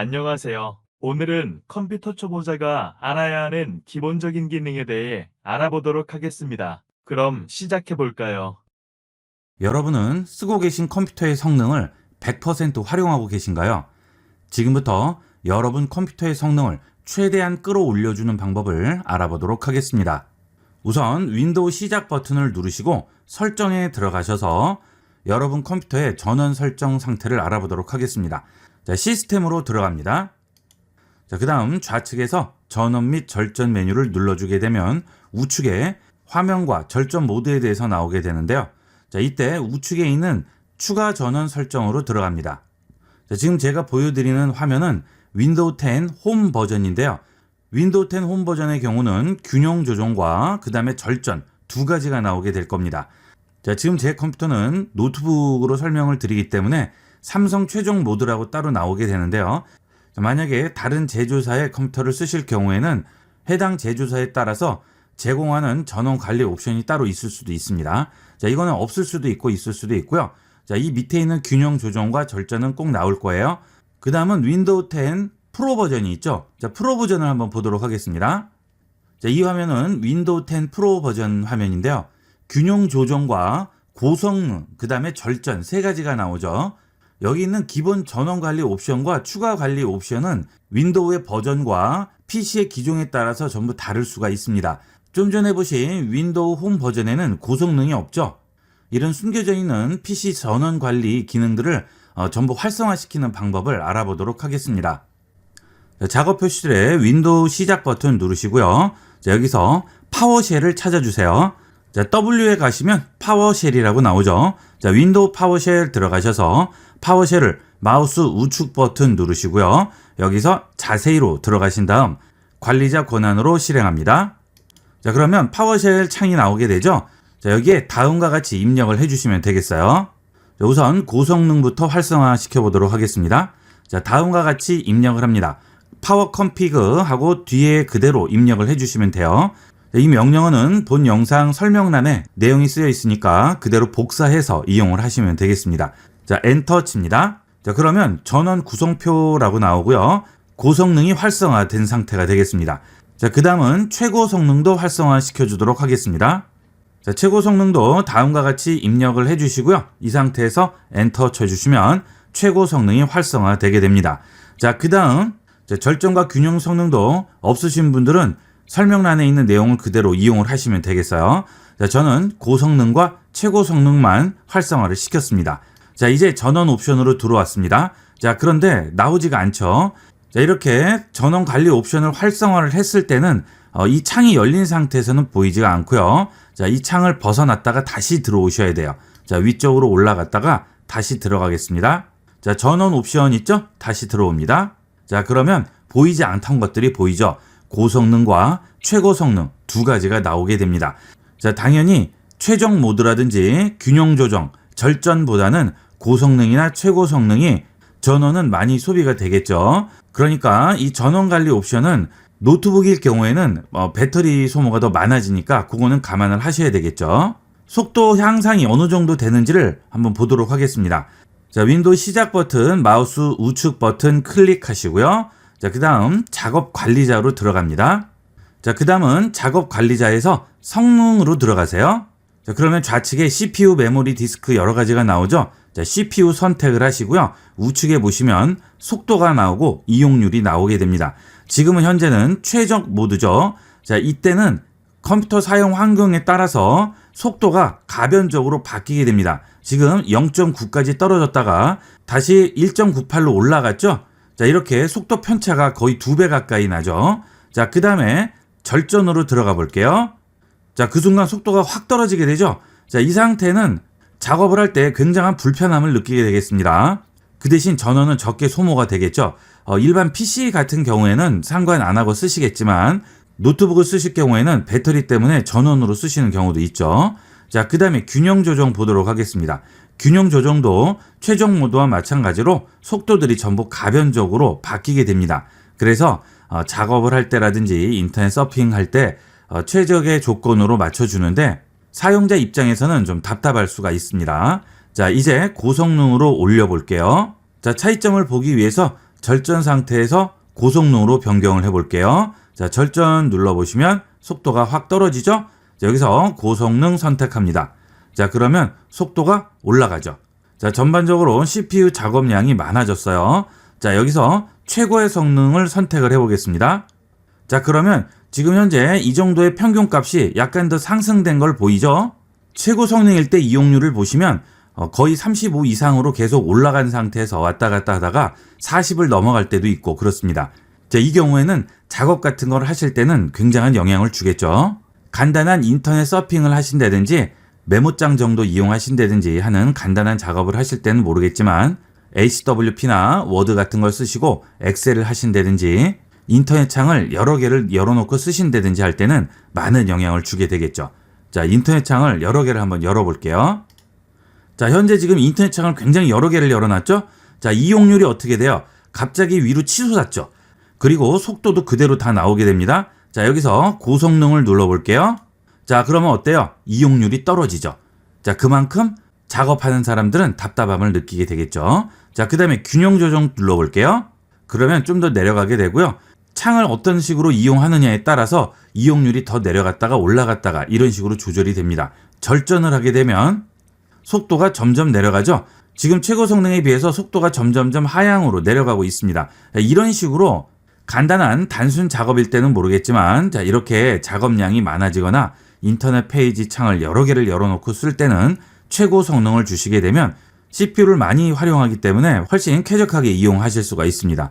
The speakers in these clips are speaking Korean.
안녕하세요. 오늘은 컴퓨터 초보자가 알아야 하는 기본적인 기능에 대해 알아보도록 하겠습니다. 그럼 시작해 볼까요? 여러분은 쓰고 계신 컴퓨터의 성능을 100% 활용하고 계신가요? 지금부터 여러분 컴퓨터의 성능을 최대한 끌어올려주는 방법을 알아보도록 하겠습니다. 우선 윈도우 시작 버튼을 누르시고 설정에 들어가셔서 여러분 컴퓨터의 전원 설정 상태를 알아보도록 하겠습니다. 자, 시스템으로 들어갑니다. 자, 그 다음 좌측에서 전원 및 절전 메뉴를 눌러주게 되면 우측에 화면과 절전 모드에 대해서 나오게 되는데요. 자, 이때 우측에 있는 추가 전원 설정으로 들어갑니다. 자, 지금 제가 보여드리는 화면은 윈도우 10 홈 버전인데요. 윈도우 10 홈 버전의 경우는 균형 조정과 그 다음에 절전 두 가지가 나오게 될 겁니다. 자, 지금 제 컴퓨터는 노트북으로 설명을 드리기 때문에 삼성 최종 모드라고 따로 나오게 되는데요. 자, 만약에 다른 제조사의 컴퓨터를 쓰실 경우에는 해당 제조사에 따라서 제공하는 전원 관리 옵션이 따로 있을 수도 있습니다. 자, 이거는 없을 수도 있고 있을 수도 있고요. 자, 이 밑에 있는 균형 조정과 절전은 꼭 나올 거예요. 그 다음은 윈도우 10 프로 버전이 있죠. 자, 프로 버전을 한번 보도록 하겠습니다. 자, 이 화면은 윈도우 10 프로 버전 화면인데요. 균형 조정과 고성능, 그 다음에 절전 세 가지가 나오죠. 여기 있는 기본 전원 관리 옵션과 추가 관리 옵션은 윈도우의 버전과 PC의 기종에 따라서 전부 다를 수가 있습니다. 좀 전에 보신 윈도우 홈 버전에는 고성능이 없죠. 이런 숨겨져 있는 PC 전원 관리 기능들을 전부 활성화시키는 방법을 알아보도록 하겠습니다. 자, 작업 표시들에 윈도우 시작 버튼 누르시고요. 자, 여기서 파워쉘을 찾아주세요. 자, W에 가시면 파워쉘이라고 나오죠. 자, 윈도우 파워쉘 들어가셔서 파워쉘을 마우스 우측 버튼 누르시고요. 여기서 자세히로 들어가신 다음 관리자 권한으로 실행합니다. 자, 그러면 파워쉘 창이 나오게 되죠. 자, 여기에 다음과 같이 입력을 해주시면 되겠어요. 자, 우선 고성능부터 활성화 시켜보도록 하겠습니다. 자, 다음과 같이 입력을 합니다. 파워 컴피그 하고 뒤에 그대로 입력을 해주시면 돼요. 자, 이 명령어는 본 영상 설명란에 내용이 쓰여 있으니까 그대로 복사해서 이용을 하시면 되겠습니다. 자, 엔터 칩니다. 자, 그러면 전원 구성표라고 나오고요. 고성능이 활성화된 상태가 되겠습니다. 자, 그 다음은 최고 성능도 활성화 시켜주도록 하겠습니다. 자, 최고 성능도 다음과 같이 입력을 해주시고요. 이 상태에서 엔터 쳐주시면 최고 성능이 활성화되게 됩니다. 자, 그 다음 절전과 균형 성능도 없으신 분들은 설명란에 있는 내용을 그대로 이용을 하시면 되겠어요. 자, 저는 고성능과 최고 성능만 활성화를 시켰습니다. 자, 이제 전원 옵션으로 들어왔습니다. 자, 그런데 나오지가 않죠. 자, 이렇게 전원 관리 옵션을 활성화를 했을 때는 이 창이 열린 상태에서는 보이지가 않고요. 자, 이 창을 벗어났다가 다시 들어오셔야 돼요. 자, 위쪽으로 올라갔다가 다시 들어가겠습니다. 자, 전원 옵션 있죠? 다시 들어옵니다. 자, 그러면 보이지 않던 것들이 보이죠? 고성능과 최고 성능 두 가지가 나오게 됩니다. 자, 당연히 최종 모드라든지 균형 조정, 절전보다는 고성능이나 최고 성능이 전원은 많이 소비가 되겠죠. 그러니까 이 전원 관리 옵션은 노트북일 경우에는 배터리 소모가 더 많아지니까 그거는 감안을 하셔야 되겠죠. 속도 향상이 어느 정도 되는지를 한번 보도록 하겠습니다. 자, 윈도우 시작 버튼, 마우스 우측 버튼 클릭하시고요. 자, 그 다음 작업 관리자로 들어갑니다. 자, 그 다음은 작업 관리자에서 성능으로 들어가세요. 자, 그러면 좌측에 CPU, 메모리, 디스크 여러 가지가 나오죠. 자, CPU 선택을 하시고요. 우측에 보시면 속도가 나오고 이용률이 나오게 됩니다. 지금은 현재는 최적 모드죠. 자, 이때는 컴퓨터 사용 환경에 따라서 속도가 가변적으로 바뀌게 됩니다. 지금 0.9까지 떨어졌다가 다시 1.98로 올라갔죠. 자, 이렇게 속도 편차가 거의 2배 가까이 나죠. 자, 그 다음에 절전으로 들어가 볼게요. 자, 그 순간 속도가 확 떨어지게 되죠. 자, 이 상태는 작업을 할 때 굉장한 불편함을 느끼게 되겠습니다. 그 대신 전원은 적게 소모가 되겠죠. 일반 PC 같은 경우에는 상관 안 하고 쓰시겠지만 노트북을 쓰실 경우에는 배터리 때문에 전원으로 쓰시는 경우도 있죠. 자, 그 다음에 균형 조정 보도록 하겠습니다. 균형 조정도 최종 모드와 마찬가지로 속도들이 전부 가변적으로 바뀌게 됩니다. 그래서 작업을 할 때라든지 인터넷 서핑할 때 최적의 조건으로 맞춰주는데 사용자 입장에서는 좀 답답할 수가 있습니다. 자, 이제 고성능으로 올려볼게요. 자, 차이점을 보기 위해서 절전 상태에서 고성능으로 변경을 해볼게요. 자, 절전 눌러보시면 속도가 확 떨어지죠? 자, 여기서 고성능 선택합니다. 자, 그러면 속도가 올라가죠. 자, 전반적으로 CPU 작업량이 많아졌어요. 자, 여기서 최고의 성능을 선택을 해보겠습니다. 자, 그러면 지금 현재 이 정도의 평균값이 약간 더 상승된 걸 보이죠? 최고 성능일 때 이용률을 보시면 거의 35 이상으로 계속 올라간 상태에서 왔다 갔다 하다가 40을 넘어갈 때도 있고 그렇습니다. 자, 이 경우에는 작업 같은 걸 하실 때는 굉장한 영향을 주겠죠. 간단한 인터넷 서핑을 하신다든지 메모장 정도 이용하신다든지 하는 간단한 작업을 하실 때는 모르겠지만 HWP나 워드 같은 걸 쓰시고 엑셀을 하신다든지 인터넷 창을 여러 개를 열어놓고 쓰신다든지 할 때는 많은 영향을 주게 되겠죠. 자, 인터넷 창을 여러 개를 한번 열어볼게요. 자, 현재 지금 인터넷 창을 굉장히 여러 개를 열어놨죠? 자, 이용률이 어떻게 돼요? 갑자기 위로 치솟았죠? 그리고 속도도 그대로 다 나오게 됩니다. 자, 여기서 고성능을 눌러볼게요. 자, 그러면 어때요? 이용률이 떨어지죠? 자, 그만큼 작업하는 사람들은 답답함을 느끼게 되겠죠? 자, 그 다음에 균형 조정 눌러볼게요. 그러면 좀 더 내려가게 되고요. 창을 어떤 식으로 이용하느냐에 따라서 이용률이 더 내려갔다가 올라갔다가 이런 식으로 조절이 됩니다. 절전을 하게 되면 속도가 점점 내려가죠. 지금 최고 성능에 비해서 속도가 점점점 하향으로 내려가고 있습니다. 이런 식으로 간단한 단순 작업일 때는 모르겠지만 자, 이렇게 작업량이 많아지거나 인터넷 페이지 창을 여러 개를 열어놓고 쓸 때는 최고 성능을 주시게 되면 CPU를 많이 활용하기 때문에 훨씬 쾌적하게 이용하실 수가 있습니다.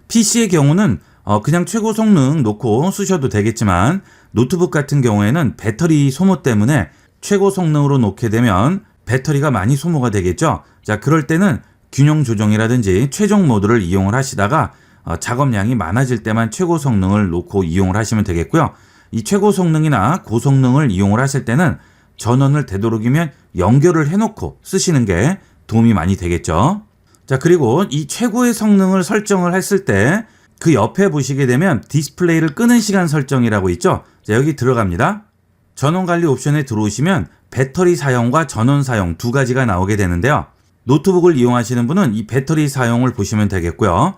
PC의 경우는 그냥 최고 성능 놓고 쓰셔도 되겠지만 노트북 같은 경우에는 배터리 소모 때문에 최고 성능으로 놓게 되면 배터리가 많이 소모가 되겠죠. 자, 그럴 때는 균형 조정이라든지 최종 모드를 이용을 하시다가 작업량이 많아질 때만 최고 성능을 놓고 이용을 하시면 되겠고요. 이 최고 성능이나 고성능을 이용을 하실 때는 전원을 되도록이면 연결을 해놓고 쓰시는 게 도움이 많이 되겠죠. 자, 그리고 이 최고의 성능을 설정을 했을 때 그 옆에 보시게 되면 디스플레이를 끄는 시간 설정이라고 있죠. 자, 여기 들어갑니다. 전원 관리 옵션에 들어오시면 배터리 사용과 전원 사용 두 가지가 나오게 되는데요. 노트북을 이용하시는 분은 이 배터리 사용을 보시면 되겠고요.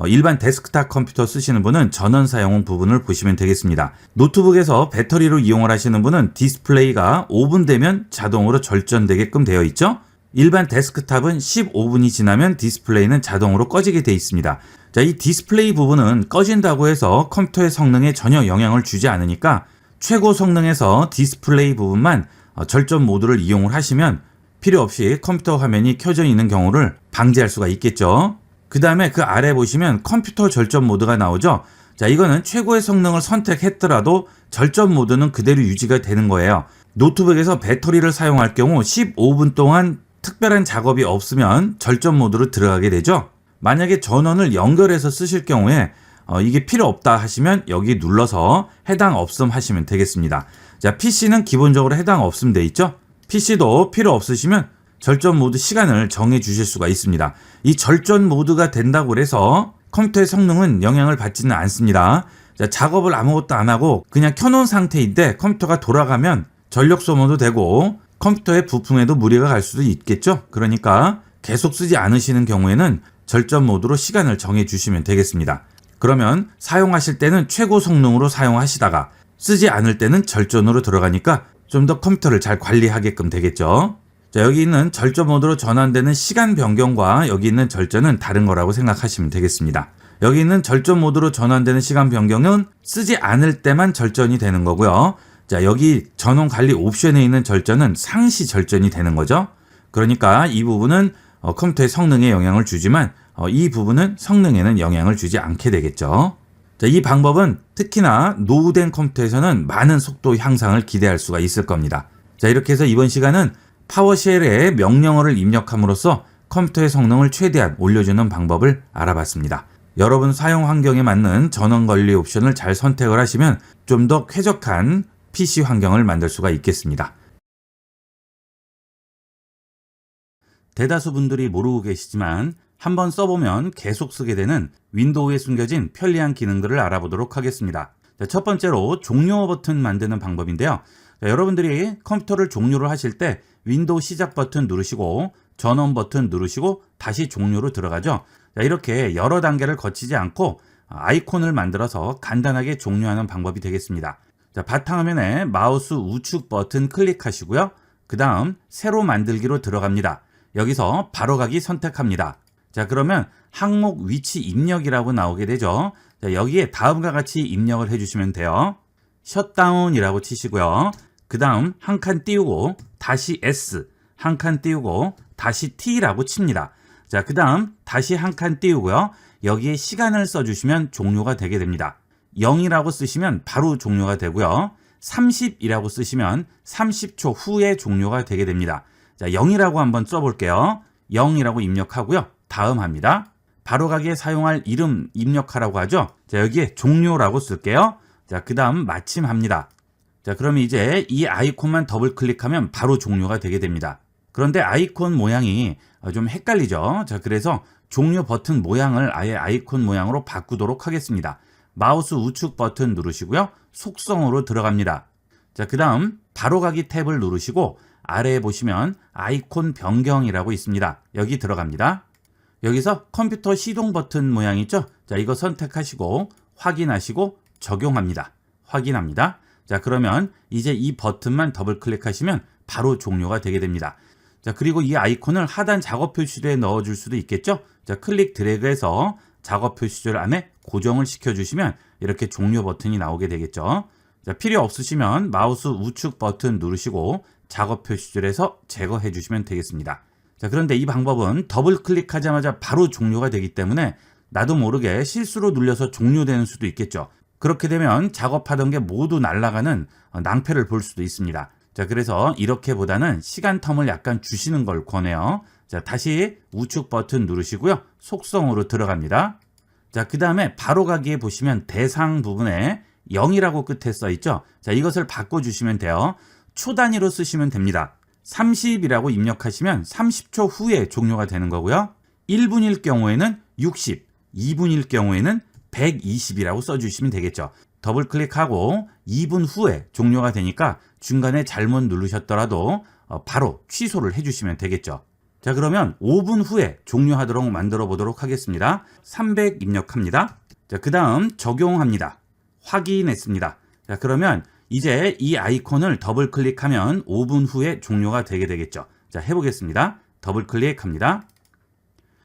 일반 데스크탑 컴퓨터 쓰시는 분은 전원 사용 부분을 보시면 되겠습니다. 노트북에서 배터리로 이용을 하시는 분은 디스플레이가 5분 되면 자동으로 절전되게끔 되어 있죠. 일반 데스크탑은 15분이 지나면 디스플레이는 자동으로 꺼지게 되어 있습니다. 자, 이 디스플레이 부분은 꺼진다고 해서 컴퓨터의 성능에 전혀 영향을 주지 않으니까 최고 성능에서 디스플레이 부분만 절전 모드를 이용을 하시면 필요 없이 컴퓨터 화면이 켜져 있는 경우를 방지할 수가 있겠죠. 그 다음에 그 아래 보시면 컴퓨터 절전 모드가 나오죠. 자, 이거는 최고의 성능을 선택했더라도 절전 모드는 그대로 유지가 되는 거예요. 노트북에서 배터리를 사용할 경우 15분 동안 특별한 작업이 없으면 절전 모드로 들어가게 되죠. 만약에 전원을 연결해서 쓰실 경우에 이게 필요 없다 하시면 여기 눌러서 해당 없음 하시면 되겠습니다. 자, PC는 기본적으로 해당 없음 돼 있죠. PC도 필요 없으시면 절전 모드 시간을 정해 주실 수가 있습니다. 이 절전 모드가 된다고 해서 컴퓨터의 성능은 영향을 받지는 않습니다. 자, 작업을 아무것도 안 하고 그냥 켜놓은 상태인데 컴퓨터가 돌아가면 전력 소모도 되고 컴퓨터의 부품에도 무리가 갈 수도 있겠죠. 그러니까 계속 쓰지 않으시는 경우에는 절전 모드로 시간을 정해 주시면 되겠습니다. 그러면 사용하실 때는 최고 성능으로 사용하시다가 쓰지 않을 때는 절전으로 들어가니까 좀 더 컴퓨터를 잘 관리하게끔 되겠죠. 자, 여기 있는 절전 모드로 전환되는 시간 변경과 여기 있는 절전은 다른 거라고 생각하시면 되겠습니다. 여기 있는 절전 모드로 전환되는 시간 변경은 쓰지 않을 때만 절전이 되는 거고요. 자, 여기 전원 관리 옵션에 있는 절전은 상시 절전이 되는 거죠. 그러니까 이 부분은 컴퓨터의 성능에 영향을 주지만 이 부분은 성능에는 영향을 주지 않게 되겠죠. 자, 이 방법은 특히나 노후된 컴퓨터에서는 많은 속도 향상을 기대할 수가 있을 겁니다. 자, 이렇게 해서 이번 시간은 파워쉘에 명령어를 입력함으로써 컴퓨터의 성능을 최대한 올려주는 방법을 알아봤습니다. 여러분 사용 환경에 맞는 전원 관리 옵션을 잘 선택을 하시면 좀 더 쾌적한 PC 환경을 만들 수가 있겠습니다. 대다수 분들이 모르고 계시지만 한번 써보면 계속 쓰게 되는 윈도우에 숨겨진 편리한 기능들을 알아보도록 하겠습니다. 자, 첫 번째로 종료 버튼 만드는 방법인데요. 자, 여러분들이 컴퓨터를 종료를 하실 때 윈도우 시작 버튼 누르시고 전원 버튼 누르시고 다시 종료로 들어가죠. 자, 이렇게 여러 단계를 거치지 않고 아이콘을 만들어서 간단하게 종료하는 방법이 되겠습니다. 자, 바탕화면에 마우스 우측 버튼 클릭하시고요. 그 다음 새로 만들기로 들어갑니다. 여기서 바로가기 선택합니다. 자, 그러면 항목 위치 입력이라고 나오게 되죠. 자, 여기에 다음과 같이 입력을 해주시면 돼요. 셧다운이라고 치시고요. 그 다음 한 칸 띄우고 다시 S, 한 칸 띄우고 다시 T라고 칩니다. 자, 그 다음 다시 한 칸 띄우고요. 여기에 시간을 써주시면 종료가 되게 됩니다. 0이라고 쓰시면 바로 종료가 되고요. 30이라고 쓰시면 30초 후에 종료가 되게 됩니다. 자, 0이라고 한번 써볼게요. 0이라고 입력하고요. 다음 합니다. 바로가기에 사용할 이름 입력하라고 하죠. 자, 여기에 종료라고 쓸게요. 자, 그 다음 마침합니다. 자, 그럼 이제 이 아이콘만 더블 클릭하면 바로 종료가 되게 됩니다. 그런데 아이콘 모양이 좀 헷갈리죠. 자, 그래서 종료 버튼 모양을 아예 아이콘 모양으로 바꾸도록 하겠습니다. 마우스 우측 버튼 누르시고요. 속성으로 들어갑니다. 자, 그 다음 바로가기 탭을 누르시고 아래에 보시면 아이콘 변경이라고 있습니다. 여기 들어갑니다. 여기서 컴퓨터 시동 버튼 모양 있죠? 자, 이거 선택하시고 확인하시고 적용합니다. 확인합니다. 자, 그러면 이제 이 버튼만 더블 클릭하시면 바로 종료가 되게 됩니다. 자, 그리고 이 아이콘을 하단 작업 표시도에 넣어줄 수도 있겠죠? 자, 클릭 드래그해서 작업 표시줄 안에 고정을 시켜주시면 이렇게 종료 버튼이 나오게 되겠죠. 자, 필요 없으시면 마우스 우측 버튼 누르시고 작업 표시줄에서 제거해 주시면 되겠습니다. 자, 그런데 이 방법은 더블 클릭하자마자 바로 종료가 되기 때문에 나도 모르게 실수로 눌려서 종료되는 수도 있겠죠. 그렇게 되면 작업하던 게 모두 날아가는 낭패를 볼 수도 있습니다. 자, 그래서 이렇게보다는 시간 텀을 약간 주시는 걸 권해요. 자, 다시 우측 버튼 누르시고요. 속성으로 들어갑니다. 자, 그 다음에 바로가기에 보시면 대상 부분에 0이라고 끝에 써 있죠. 자, 이것을 바꿔주시면 돼요. 초 단위로 쓰시면 됩니다. 30이라고 입력하시면 30초 후에 종료가 되는 거고요. 1분일 경우에는 60, 2분일 경우에는 120이라고 써주시면 되겠죠. 더블 클릭하고 2분 후에 종료가 되니까 중간에 잘못 누르셨더라도 바로 취소를 해주시면 되겠죠. 자, 그러면 5분 후에 종료하도록 만들어 보도록 하겠습니다. 300 입력합니다. 자, 그 다음 적용합니다. 확인했습니다. 자, 그러면 이제 이 아이콘을 더블 클릭하면 5분 후에 종료가 되게 되겠죠. 자, 해보겠습니다. 더블 클릭합니다.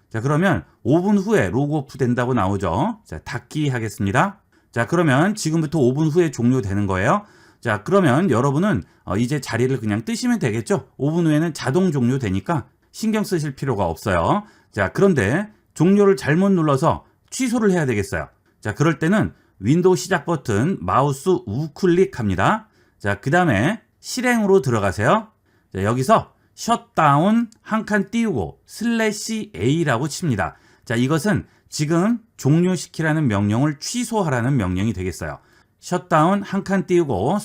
자, 그러면 5분 후에 로그오프 된다고 나오죠. 자, 닫기 하겠습니다. 자, 그러면 지금부터 5분 후에 종료되는 거예요. 자, 그러면 여러분은 이제 자리를 그냥 뜨시면 되겠죠. 5분 후에는 자동 종료되니까 신경 쓰실 필요가 없어요. 자, 그런데 종료를 잘못 눌러서 취소를 해야 되겠어요. 자, 그럴 때는 윈도우 시작 버튼 마우스 우클릭합니다. 자, 그 다음에 실행으로 들어가세요. 자, 여기서 셧다운 한 칸 띄우고 /A라고 칩니다. 자, 이것은 지금 종료시키라는 명령을 취소하라는 명령이 되겠어요. 셧다운 한 칸 띄우고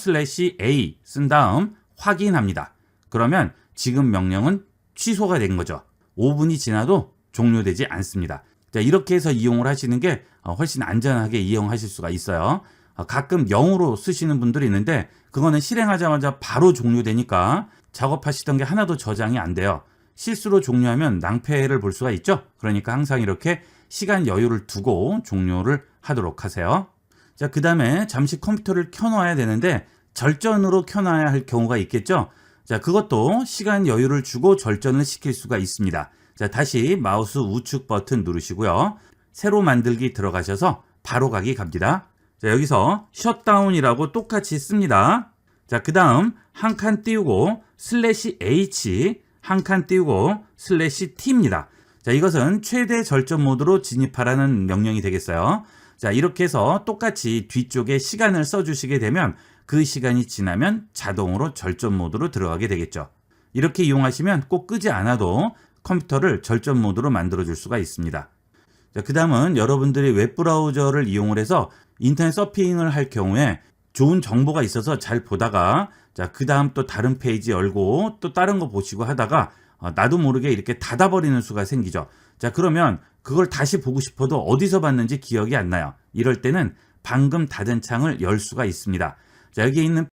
/A 쓴 다음 확인합니다. 그러면 지금 명령은 취소가 된 거죠. 5분이 지나도 종료되지 않습니다. 자, 이렇게 해서 이용을 하시는 게 훨씬 안전하게 이용하실 수가 있어요. 가끔 0으로 쓰시는 분들이 있는데 그거는 실행하자마자 바로 종료되니까 작업하시던 게 하나도 저장이 안 돼요. 실수로 종료하면 낭패를 볼 수가 있죠. 그러니까 항상 이렇게 시간 여유를 두고 종료를 하도록 하세요. 자, 그 다음에 잠시 컴퓨터를 켜놔야 되는데 절전으로 켜놔야 할 경우가 있겠죠. 자, 그것도 시간 여유를 주고 절전을 시킬 수가 있습니다. 자, 다시 마우스 우측 버튼 누르시고요. 새로 만들기 들어가셔서 바로가기 갑니다. 자, 여기서 셧다운이라고 똑같이 씁니다. 자, 그 다음 한 칸 띄우고 /H 한 칸 띄우고 /T입니다. 자, 이것은 최대 절전 모드로 진입하라는 명령이 되겠어요. 자, 이렇게 해서 똑같이 뒤쪽에 시간을 써주시게 되면 그 시간이 지나면 자동으로 절전 모드로 들어가게 되겠죠. 이렇게 이용하시면 꼭 끄지 않아도 컴퓨터를 절전 모드로 만들어 줄 수가 있습니다. 자, 그 다음은 여러분들이 웹브라우저를 이용을 해서 인터넷 서핑을 할 경우에 좋은 정보가 있어서 잘 보다가 자, 그 다음 또 다른 페이지 열고 또 다른 거 보시고 하다가 나도 모르게 이렇게 닫아버리는 수가 생기죠. 자, 그러면 그걸 다시 보고 싶어도 어디서 봤는지 기억이 안 나요. 이럴 때는 방금 닫은 창을 열 수가 있습니다. 자, 여기 있는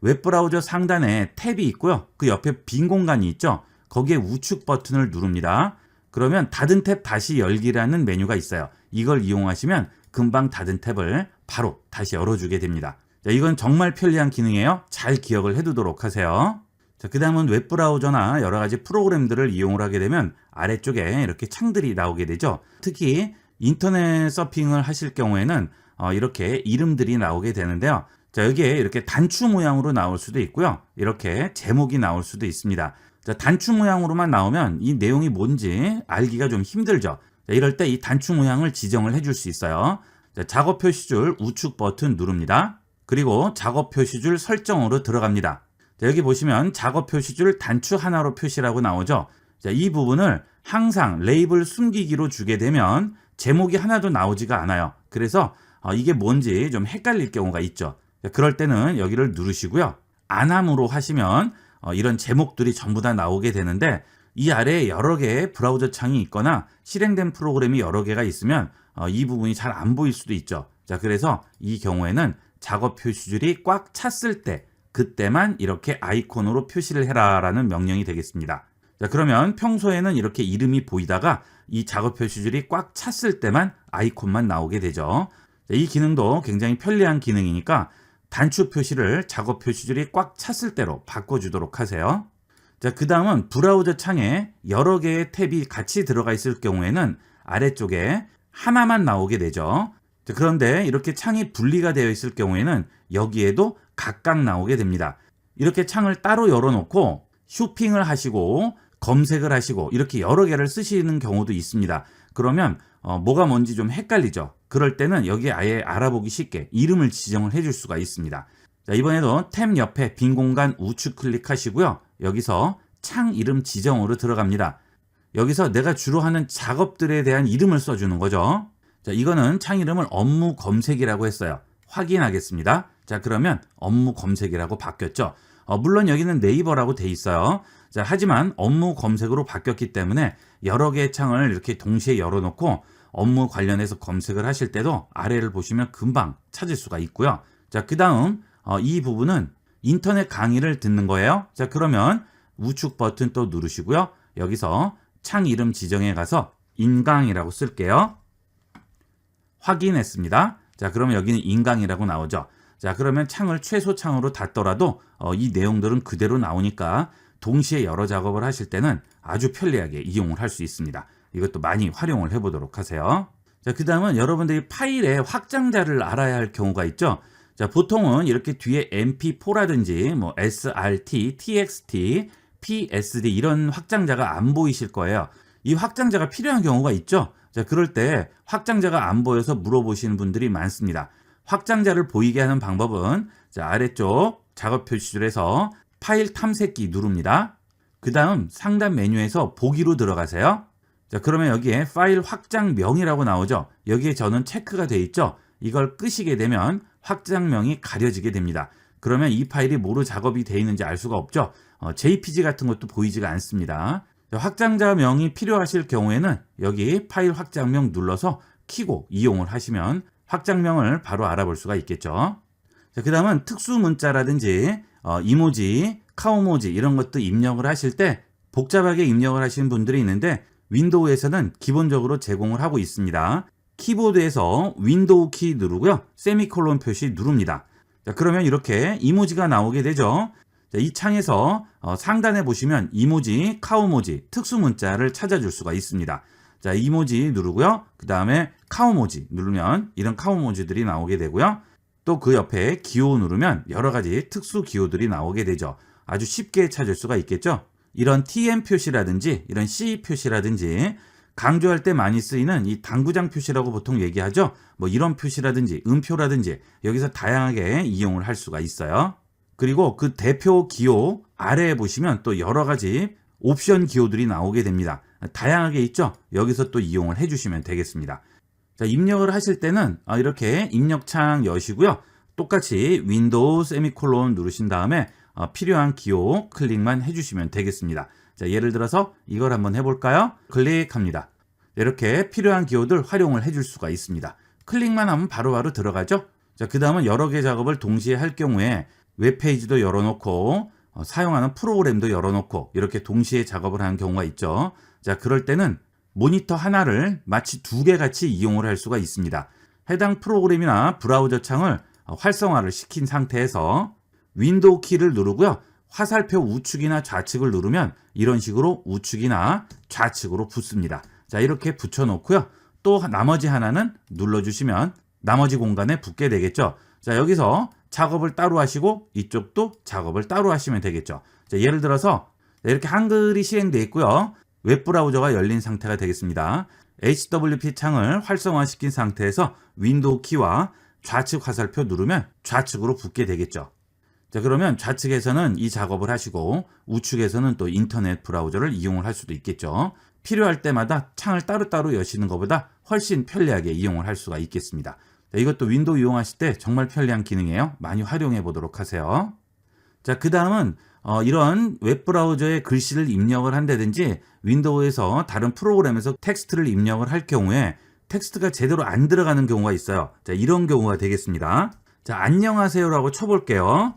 웹브라우저 상단에 탭이 있고요. 그 옆에 빈 공간이 있죠. 거기에 우측 버튼을 누릅니다. 그러면 닫은 탭 다시 열기라는 메뉴가 있어요. 이걸 이용하시면 금방 닫은 탭을 바로 다시 열어주게 됩니다. 자, 이건 정말 편리한 기능이에요. 잘 기억을 해두도록 하세요. 자, 그 다음은 웹브라우저나 여러 가지 프로그램들을 이용을 하게 되면 아래쪽에 이렇게 창들이 나오게 되죠. 특히 인터넷 서핑을 하실 경우에는 이렇게 이름들이 나오게 되는데요. 자, 여기에 이렇게 단추 모양으로 나올 수도 있고요. 이렇게 제목이 나올 수도 있습니다. 자, 단추 모양으로만 나오면 이 내용이 뭔지 알기가 좀 힘들죠. 자, 이럴 때 이 단추 모양을 지정을 해줄 수 있어요. 자, 작업 표시줄 우측 버튼 누릅니다. 그리고 작업 표시줄 설정으로 들어갑니다. 자, 여기 보시면 작업 표시줄 단추 하나로 표시라고 나오죠. 자, 이 부분을 항상 레이블 숨기기로 주게 되면 제목이 하나도 나오지가 않아요. 그래서 이게 뭔지 좀 헷갈릴 경우가 있죠. 자, 그럴 때는 여기를 누르시고요. 안함으로 하시면 이런 제목들이 전부 다 나오게 되는데 이 아래에 여러 개의 브라우저 창이 있거나 실행된 프로그램이 여러 개가 있으면 이 부분이 잘 안 보일 수도 있죠. 자, 그래서 이 경우에는 작업 표시줄이 꽉 찼을 때 그때만 이렇게 아이콘으로 표시를 해라라는 명령이 되겠습니다. 자, 그러면 평소에는 이렇게 이름이 보이다가 이 작업 표시줄이 꽉 찼을 때만 아이콘만 나오게 되죠. 자, 이 기능도 굉장히 편리한 기능이니까 단추 표시를 작업 표시줄이 꽉 찼을 때로 바꿔주도록 하세요. 자, 그 다음은 브라우저 창에 여러 개의 탭이 같이 들어가 있을 경우에는 아래쪽에 하나만 나오게 되죠. 자, 그런데 이렇게 창이 분리가 되어 있을 경우에는 여기에도 각각 나오게 됩니다. 이렇게 창을 따로 열어놓고 쇼핑을 하시고 검색을 하시고 이렇게 여러 개를 쓰시는 경우도 있습니다. 그러면 뭐가 뭔지 좀 헷갈리죠. 그럴 때는 여기에 아예 알아보기 쉽게 이름을 지정을 해줄 수가 있습니다. 자, 이번에도 탭 옆에 빈 공간 우측 클릭하시고요. 여기서 창 이름 지정으로 들어갑니다. 여기서 내가 주로 하는 작업들에 대한 이름을 써주는 거죠. 자, 이거는 창 이름을 업무 검색이라고 했어요. 확인하겠습니다. 자, 그러면 업무 검색이라고 바뀌었죠. 물론 여기는 네이버라고 돼 있어요. 자, 하지만 업무 검색으로 바뀌었기 때문에 여러 개의 창을 이렇게 동시에 열어놓고 업무 관련해서 검색을 하실 때도 아래를 보시면 금방 찾을 수가 있고요. 자, 그 다음 이 부분은 인터넷 강의를 듣는 거예요. 자, 그러면 우측 버튼 또 누르시고요. 여기서 창 이름 지정에 가서 인강이라고 쓸게요. 확인했습니다. 자, 그러면 여기는 인강이라고 나오죠. 자, 그러면 창을 최소 창으로 닫더라도 이 내용들은 그대로 나오니까 동시에 여러 작업을 하실 때는 아주 편리하게 이용을 할 수 있습니다. 이것도 많이 활용을 해보도록 하세요. 자, 그 다음은 여러분들이 파일의 확장자를 알아야 할 경우가 있죠. 자, 보통은 이렇게 뒤에 mp4라든지 뭐 srt, txt, psd 이런 확장자가 안 보이실 거예요. 이 확장자가 필요한 경우가 있죠. 자, 그럴 때 확장자가 안 보여서 물어보시는 분들이 많습니다. 확장자를 보이게 하는 방법은 자, 아래쪽 작업 표시줄에서 파일 탐색기 누릅니다. 그 다음 상단 메뉴에서 보기로 들어가세요. 자, 그러면 여기에 파일 확장명이라고 나오죠. 여기에 저는 체크가 되어 있죠. 이걸 끄시게 되면 확장명이 가려지게 됩니다. 그러면 이 파일이 뭐로 작업이 되어 있는지 알 수가 없죠. JPG 같은 것도 보이지가 않습니다. 자, 확장자명이 필요하실 경우에는 여기 파일 확장명 눌러서 키고 이용을 하시면 확장명을 바로 알아볼 수가 있겠죠. 자, 그 다음은 특수 문자라든지 이모지, 카오모지 이런 것도 입력을 하실 때 복잡하게 입력을 하시는 분들이 있는데 윈도우에서는 기본적으로 제공을 하고 있습니다. 키보드에서 윈도우 키 누르고요. 세미콜론 표시 누릅니다. 자, 그러면 이렇게 이모지가 나오게 되죠. 자, 이 창에서 상단에 보시면 이모지, 카오모지, 특수 문자를 찾아줄 수가 있습니다. 자, 이모지 누르고요. 그 다음에 카오모지 누르면 이런 카오모지들이 나오게 되고요. 또 그 옆에 기호 누르면 여러 가지 특수 기호들이 나오게 되죠. 아주 쉽게 찾을 수가 있겠죠. 이런 TM 표시라든지 이런 C 표시라든지 강조할 때 많이 쓰이는 이 당구장 표시라고 보통 얘기하죠. 뭐 이런 표시라든지 음표라든지 여기서 다양하게 이용을 할 수가 있어요. 그리고 그 대표 기호 아래에 보시면 또 여러 가지 옵션 기호들이 나오게 됩니다. 다양하게 있죠. 여기서 또 이용을 해주시면 되겠습니다. 자, 입력을 하실 때는 이렇게 입력창 여시고요. 똑같이 윈도우 세미콜론 누르신 다음에 필요한 기호 클릭만 해주시면 되겠습니다. 자, 예를 들어서 이걸 한번 해볼까요? 클릭합니다. 이렇게 필요한 기호들 활용을 해줄 수가 있습니다. 클릭만 하면 바로바로 들어가죠. 자, 그 다음은 여러 개 작업을 동시에 할 경우에 웹페이지도 열어놓고 사용하는 프로그램도 열어놓고 이렇게 동시에 작업을 하는 경우가 있죠. 자, 그럴 때는 모니터 하나를 마치 두 개 같이 이용을 할 수가 있습니다. 해당 프로그램이나 브라우저 창을 활성화를 시킨 상태에서 윈도우 키를 누르고요. 화살표 우측이나 좌측을 누르면 이런 식으로 우측이나 좌측으로 붙습니다. 자, 이렇게 붙여놓고요. 또 나머지 하나는 눌러주시면 나머지 공간에 붙게 되겠죠. 자, 여기서 작업을 따로 하시고 이쪽도 작업을 따로 하시면 되겠죠. 자, 예를 들어서 이렇게 한글이 실행되어 있고요. 웹브라우저가 열린 상태가 되겠습니다. HWP 창을 활성화시킨 상태에서 윈도우 키와 좌측 화살표 누르면 좌측으로 붙게 되겠죠. 자, 그러면 좌측에서는 이 작업을 하시고 우측에서는 또 인터넷 브라우저를 이용을 할 수도 있겠죠. 필요할 때마다 창을 따로따로 여시는 것보다 훨씬 편리하게 이용을 할 수가 있겠습니다. 자, 이것도 윈도우 이용하실 때 정말 편리한 기능이에요. 많이 활용해 보도록 하세요. 자, 그 다음은 이런 웹브라우저에 글씨를 입력을 한다든지 윈도우에서 다른 프로그램에서 텍스트를 입력을 할 경우에 텍스트가 제대로 안 들어가는 경우가 있어요. 자, 이런 경우가 되겠습니다. 자, 안녕하세요라고 쳐볼게요.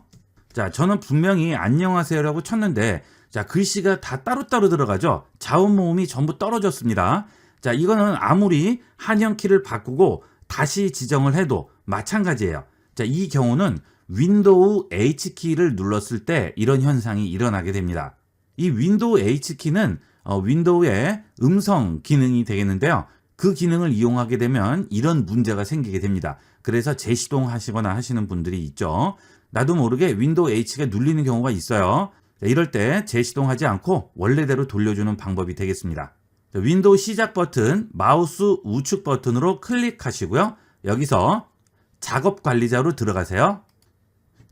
자, 저는 분명히 안녕하세요라고 쳤는데 자, 글씨가 다 따로따로 들어가죠. 자음 모음이 전부 떨어졌습니다. 자, 이거는 아무리 한영키를 바꾸고 다시 지정을 해도 마찬가지예요. 자, 이 경우는 윈도우 H키를 눌렀을 때 이런 현상이 일어나게 됩니다. 이 윈도우 H키는 윈도우의 음성 기능이 되겠는데요. 그 기능을 이용하게 되면 이런 문제가 생기게 됩니다. 그래서 재시동하시거나 하시는 분들이 있죠. 나도 모르게 윈도우 H가 눌리는 경우가 있어요. 자, 이럴 때 재시동하지 않고 원래대로 돌려주는 방법이 되겠습니다. 자, 윈도우 시작 버튼, 마우스 우측 버튼으로 클릭하시고요. 여기서 작업 관리자로 들어가세요.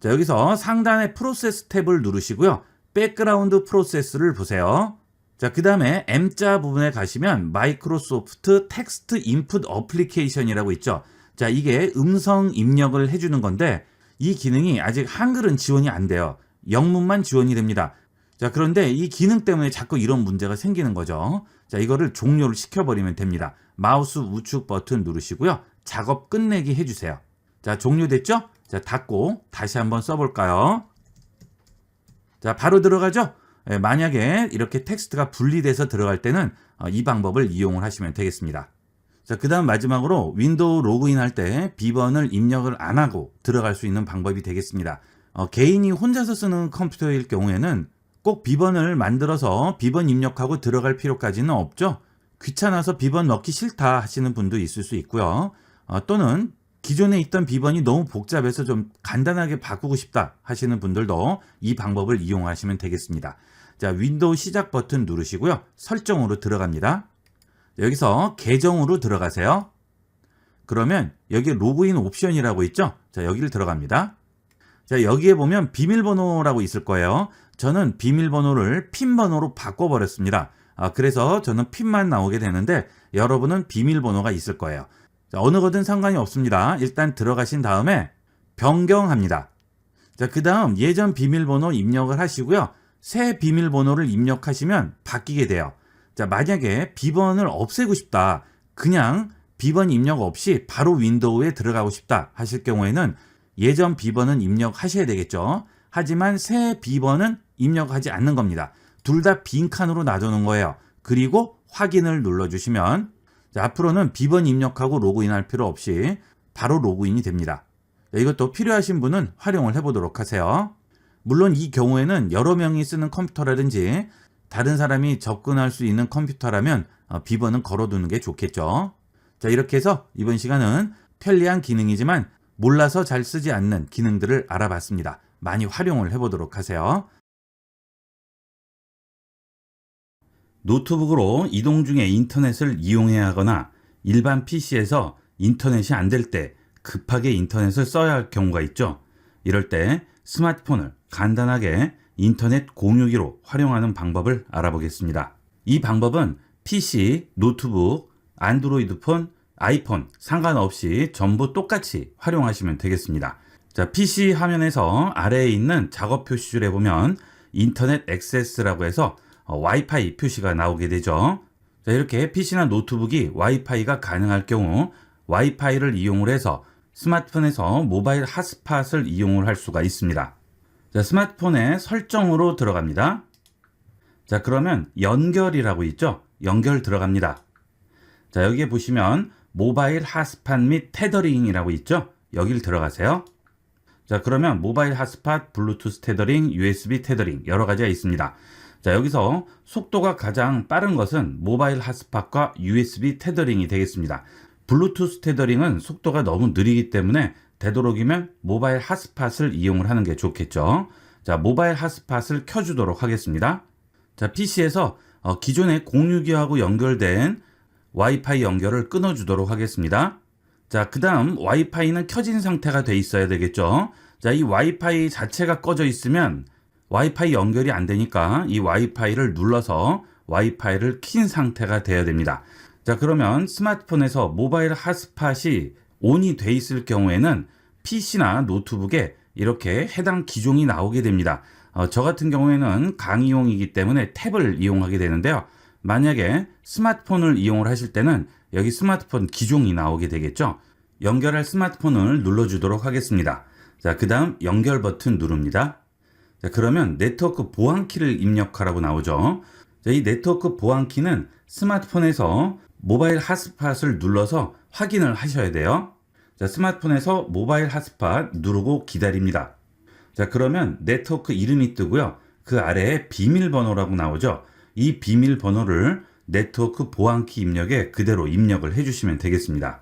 자, 여기서 상단의 프로세스 탭을 누르시고요. 백그라운드 프로세스를 보세요. 자, 그 다음에 M자 부분에 가시면 마이크로소프트 텍스트 인풋 어플리케이션이라고 있죠. 자, 이게 음성 입력을 해주는 건데 이 기능이 아직 한글은 지원이 안 돼요. 영문만 지원이 됩니다. 자, 그런데 이 기능 때문에 자꾸 이런 문제가 생기는 거죠. 자, 이거를 종료를 시켜버리면 됩니다. 마우스 우측 버튼 누르시고요. 작업 끝내기 해주세요. 자, 종료됐죠? 자, 닫고 다시 한번 써볼까요? 자, 바로 들어가죠? 만약에 이렇게 텍스트가 분리돼서 들어갈 때는 이 방법을 이용을 하시면 되겠습니다. 자, 그 다음 마지막으로 윈도우 로그인 할 때 비번을 입력을 안 하고 들어갈 수 있는 방법이 되겠습니다. 개인이 혼자서 쓰는 컴퓨터일 경우에는 꼭 비번을 만들어서 비번 입력하고 들어갈 필요까지는 없죠. 귀찮아서 비번 넣기 싫다 하시는 분도 있을 수 있고요. 또는 기존에 있던 비번이 너무 복잡해서 좀 간단하게 바꾸고 싶다 하시는 분들도 이 방법을 이용하시면 되겠습니다. 자, 윈도우 시작 버튼 누르시고요. 설정으로 들어갑니다. 여기서 계정으로 들어가세요. 그러면 여기 로그인 옵션이라고 있죠? 자, 여기를 들어갑니다. 자, 여기에 보면 비밀번호라고 있을 거예요. 저는 비밀번호를 핀번호로 바꿔버렸습니다. 그래서 저는 핀만 나오게 되는데 여러분은 비밀번호가 있을 거예요. 자, 어느 거든 상관이 없습니다. 일단 들어가신 다음에 변경합니다. 자, 그 다음 예전 비밀번호 입력을 하시고요. 새 비밀번호를 입력하시면 바뀌게 돼요. 자, 만약에 비번을 없애고 싶다. 그냥 비번 입력 없이 바로 윈도우에 들어가고 싶다 하실 경우에는 예전 비번은 입력하셔야 되겠죠. 하지만 새 비번은 입력하지 않는 겁니다. 둘 다 빈칸으로 놔두는 거예요. 그리고 확인을 눌러주시면 자, 앞으로는 비번 입력하고 로그인할 필요 없이 바로 로그인이 됩니다. 자, 이것도 필요하신 분은 활용을 해보도록 하세요. 물론 이 경우에는 여러 명이 쓰는 컴퓨터라든지 다른 사람이 접근할 수 있는 컴퓨터라면 비번은 걸어두는 게 좋겠죠. 자, 이렇게 해서 이번 시간은 편리한 기능이지만 몰라서 잘 쓰지 않는 기능들을 알아봤습니다. 많이 활용을 해보도록 하세요. 노트북으로 이동 중에 인터넷을 이용해야 하거나 일반 PC에서 인터넷이 안 될 때 급하게 인터넷을 써야 할 경우가 있죠. 이럴 때 스마트폰을 간단하게 인터넷 공유기로 활용하는 방법을 알아보겠습니다. 이 방법은 PC, 노트북, 안드로이드 폰, 아이폰 상관없이 전부 똑같이 활용하시면 되겠습니다. 자, PC 화면에서 아래에 있는 작업 표시줄에 보면 인터넷 액세스라고 해서 와이파이 표시가 나오게 되죠. 자, 이렇게 PC나 노트북이 와이파이가 가능할 경우 와이파이를 이용을 해서 스마트폰에서 모바일 핫스팟을 이용을 할 수가 있습니다. 자, 스마트폰의 설정으로 들어갑니다. 자, 그러면 연결이라고 있죠? 연결 들어갑니다. 자, 여기에 보시면 모바일 핫스팟 및 테더링이라고 있죠? 여기를 들어가세요. 자, 그러면 모바일 핫스팟, 블루투스 테더링, USB 테더링 여러 가지가 있습니다. 자, 여기서 속도가 가장 빠른 것은 모바일 핫스팟과 USB 테더링이 되겠습니다. 블루투스 테더링은 속도가 너무 느리기 때문에 되도록이면 모바일 핫스팟을 이용을 하는 게 좋겠죠. 자, 모바일 핫스팟을 켜주도록 하겠습니다. 자, PC에서 기존의 062하고 연결된 와이파이 연결을 끊어주도록 하겠습니다. 자, 그 다음 와이파이는 켜진 상태가 돼 있어야 되겠죠. 자, 이 와이파이 자체가 꺼져 있으면 와이파이 연결이 안 되니까 이 와이파이를 눌러서 와이파이를 킨 상태가 돼야 됩니다. 자, 그러면 스마트폰에서 모바일 핫스팟이 ON이 돼 있을 경우에는 PC나 노트북에 이렇게 해당 기종이 나오게 됩니다. 저 같은 경우에는 강의용이기 때문에 탭을 이용하게 되는데요. 만약에 스마트폰을 이용을 하실 때는 여기 스마트폰 기종이 나오게 되겠죠. 연결할 스마트폰을 눌러주도록 하겠습니다. 자, 그 다음 연결 버튼 누릅니다. 자, 그러면 네트워크 보안키를 입력하라고 나오죠. 자, 이 네트워크 보안키는 스마트폰에서 모바일 핫스팟을 눌러서 확인을 하셔야 돼요. 자, 스마트폰에서 모바일 핫스팟 누르고 기다립니다. 자, 그러면 네트워크 이름이 뜨고요. 그 아래에 비밀번호라고 나오죠. 이 비밀번호를 네트워크 보안키 입력에 그대로 입력을 해주시면 되겠습니다.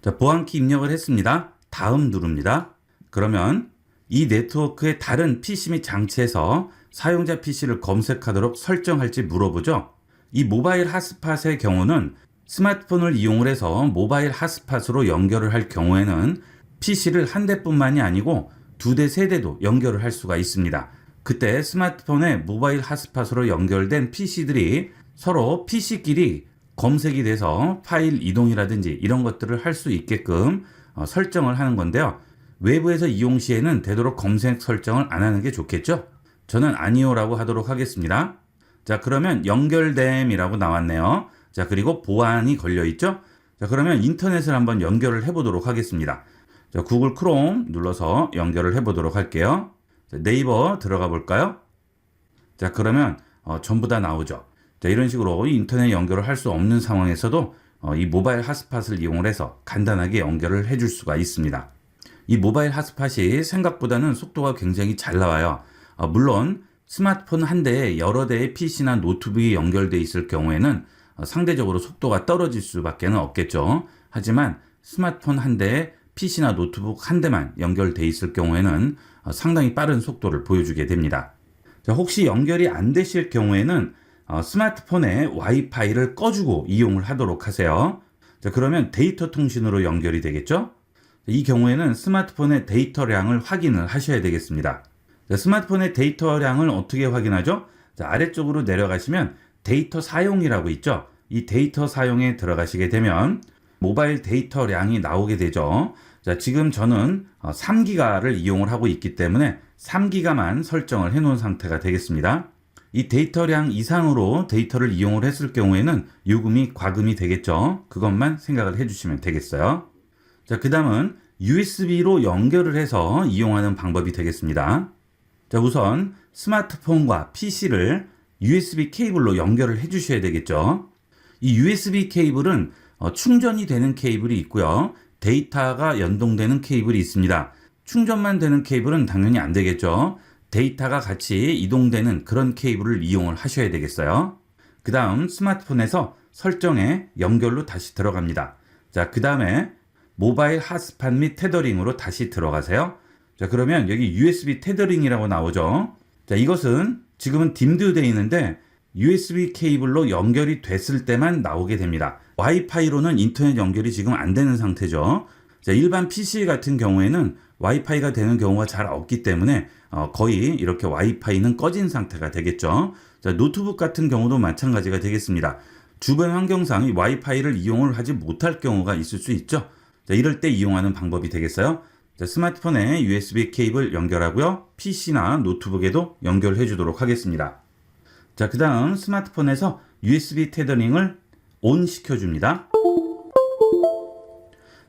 자, 보안키 입력을 했습니다. 다음 누릅니다. 그러면 이 네트워크의 다른 PC 및 장치에서 사용자 PC를 검색하도록 설정할지 물어보죠. 이 모바일 핫스팟의 경우는 스마트폰을 이용을 해서 모바일 핫스팟으로 연결을 할 경우에는 PC를 한 대뿐만이 아니고 2대, 3대도 연결을 할 수가 있습니다. 그때 스마트폰에 모바일 핫스팟으로 연결된 PC들이 서로 PC끼리 검색이 돼서 파일 이동이라든지 이런 것들을 할 수 있게끔 설정을 하는 건데요. 외부에서 이용 시에는 되도록 검색 설정을 안 하는 게 좋겠죠? 저는 아니요라고 하도록 하겠습니다. 자, 그러면 연결됨이라고 나왔네요. 자, 그리고 보안이 걸려 있죠? 자, 그러면 인터넷을 한번 연결을 해보도록 하겠습니다. 자, 구글 크롬 눌러서 연결을 해보도록 할게요. 자, 네이버 들어가 볼까요? 자, 그러면 전부 다 나오죠. 자, 이런 식으로 인터넷 연결을 할 수 없는 상황에서도 이 모바일 핫스팟을 이용을 해서 간단하게 연결을 해줄 수가 있습니다. 이 모바일 핫스팟이 생각보다는 속도가 굉장히 잘 나와요. 물론 스마트폰 한 대에 여러 대의 PC나 노트북이 연결되어 있을 경우에는 상대적으로 속도가 떨어질 수밖에 없겠죠. 하지만 스마트폰 한 대에 PC나 노트북 한 대만 연결되어 있을 경우에는 상당히 빠른 속도를 보여주게 됩니다. 자, 혹시 연결이 안 되실 경우에는 스마트폰에 와이파이를 꺼주고 이용을 하도록 하세요. 자, 그러면 데이터 통신으로 연결이 되겠죠? 이 경우에는 스마트폰의 데이터량을 확인을 하셔야 되겠습니다. 자, 스마트폰의 데이터량을 어떻게 확인하죠? 자, 아래쪽으로 내려가시면 데이터 사용이라고 있죠? 이 데이터 사용에 들어가시게 되면 모바일 데이터량이 나오게 되죠. 자, 지금 저는 3기가를 이용을 하고 있기 때문에 3기가만 설정을 해 놓은 상태가 되겠습니다. 이 데이터량 이상으로 데이터를 이용을 했을 경우에는 요금이 과금이 되겠죠. 그것만 생각을 해주시면 되겠어요. 자, 그 다음은 USB로 연결을 해서 이용하는 방법이 되겠습니다. 자, 우선 스마트폰과 PC를 USB 케이블로 연결을 해 주셔야 되겠죠. 이 USB 케이블은 충전이 되는 케이블이 있고요. 데이터가 연동되는 케이블이 있습니다. 충전만 되는 케이블은 당연히 안 되겠죠. 데이터가 같이 이동되는 그런 케이블을 이용을 하셔야 되겠어요. 그 다음 스마트폰에서 설정에 연결로 다시 들어갑니다. 자, 그 다음에 모바일 핫스팟 및 테더링으로 다시 들어가세요. 자, 그러면 여기 USB 테더링이라고 나오죠. 자, 이것은 지금은 딤드 되어 있는데 USB 케이블로 연결이 됐을 때만 나오게 됩니다. 와이파이로는 인터넷 연결이 지금 안 되는 상태죠. 자, 일반 PC 같은 경우에는 와이파이가 되는 경우가 잘 없기 때문에 거의 이렇게 와이파이는 꺼진 상태가 되겠죠. 자, 노트북 같은 경우도 마찬가지가 되겠습니다. 주변 환경상 이 와이파이를 이용을 하지 못할 경우가 있을 수 있죠. 자, 이럴 때 이용하는 방법이 되겠어요. 자, 스마트폰에 USB 케이블 연결하고요. PC나 노트북에도 연결해 주도록 하겠습니다. 자, 그 다음 스마트폰에서 USB 테더링을 ON 시켜줍니다.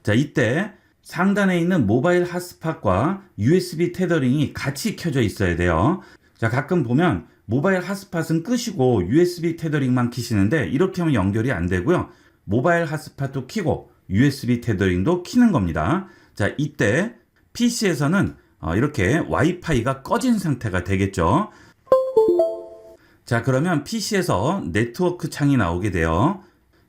자, 이때 상단에 있는 모바일 핫스팟과 USB 테더링이 같이 켜져 있어야 돼요. 자, 가끔 보면 모바일 핫스팟은 끄시고 USB 테더링만 켜시는데 이렇게 하면 연결이 안 되고요. 모바일 핫스팟도 켜고 USB 테더링도 켜는 겁니다. 자, 이때 PC에서는 이렇게 와이파이가 꺼진 상태가 되겠죠. 자, 그러면 PC에서 네트워크 창이 나오게 돼요.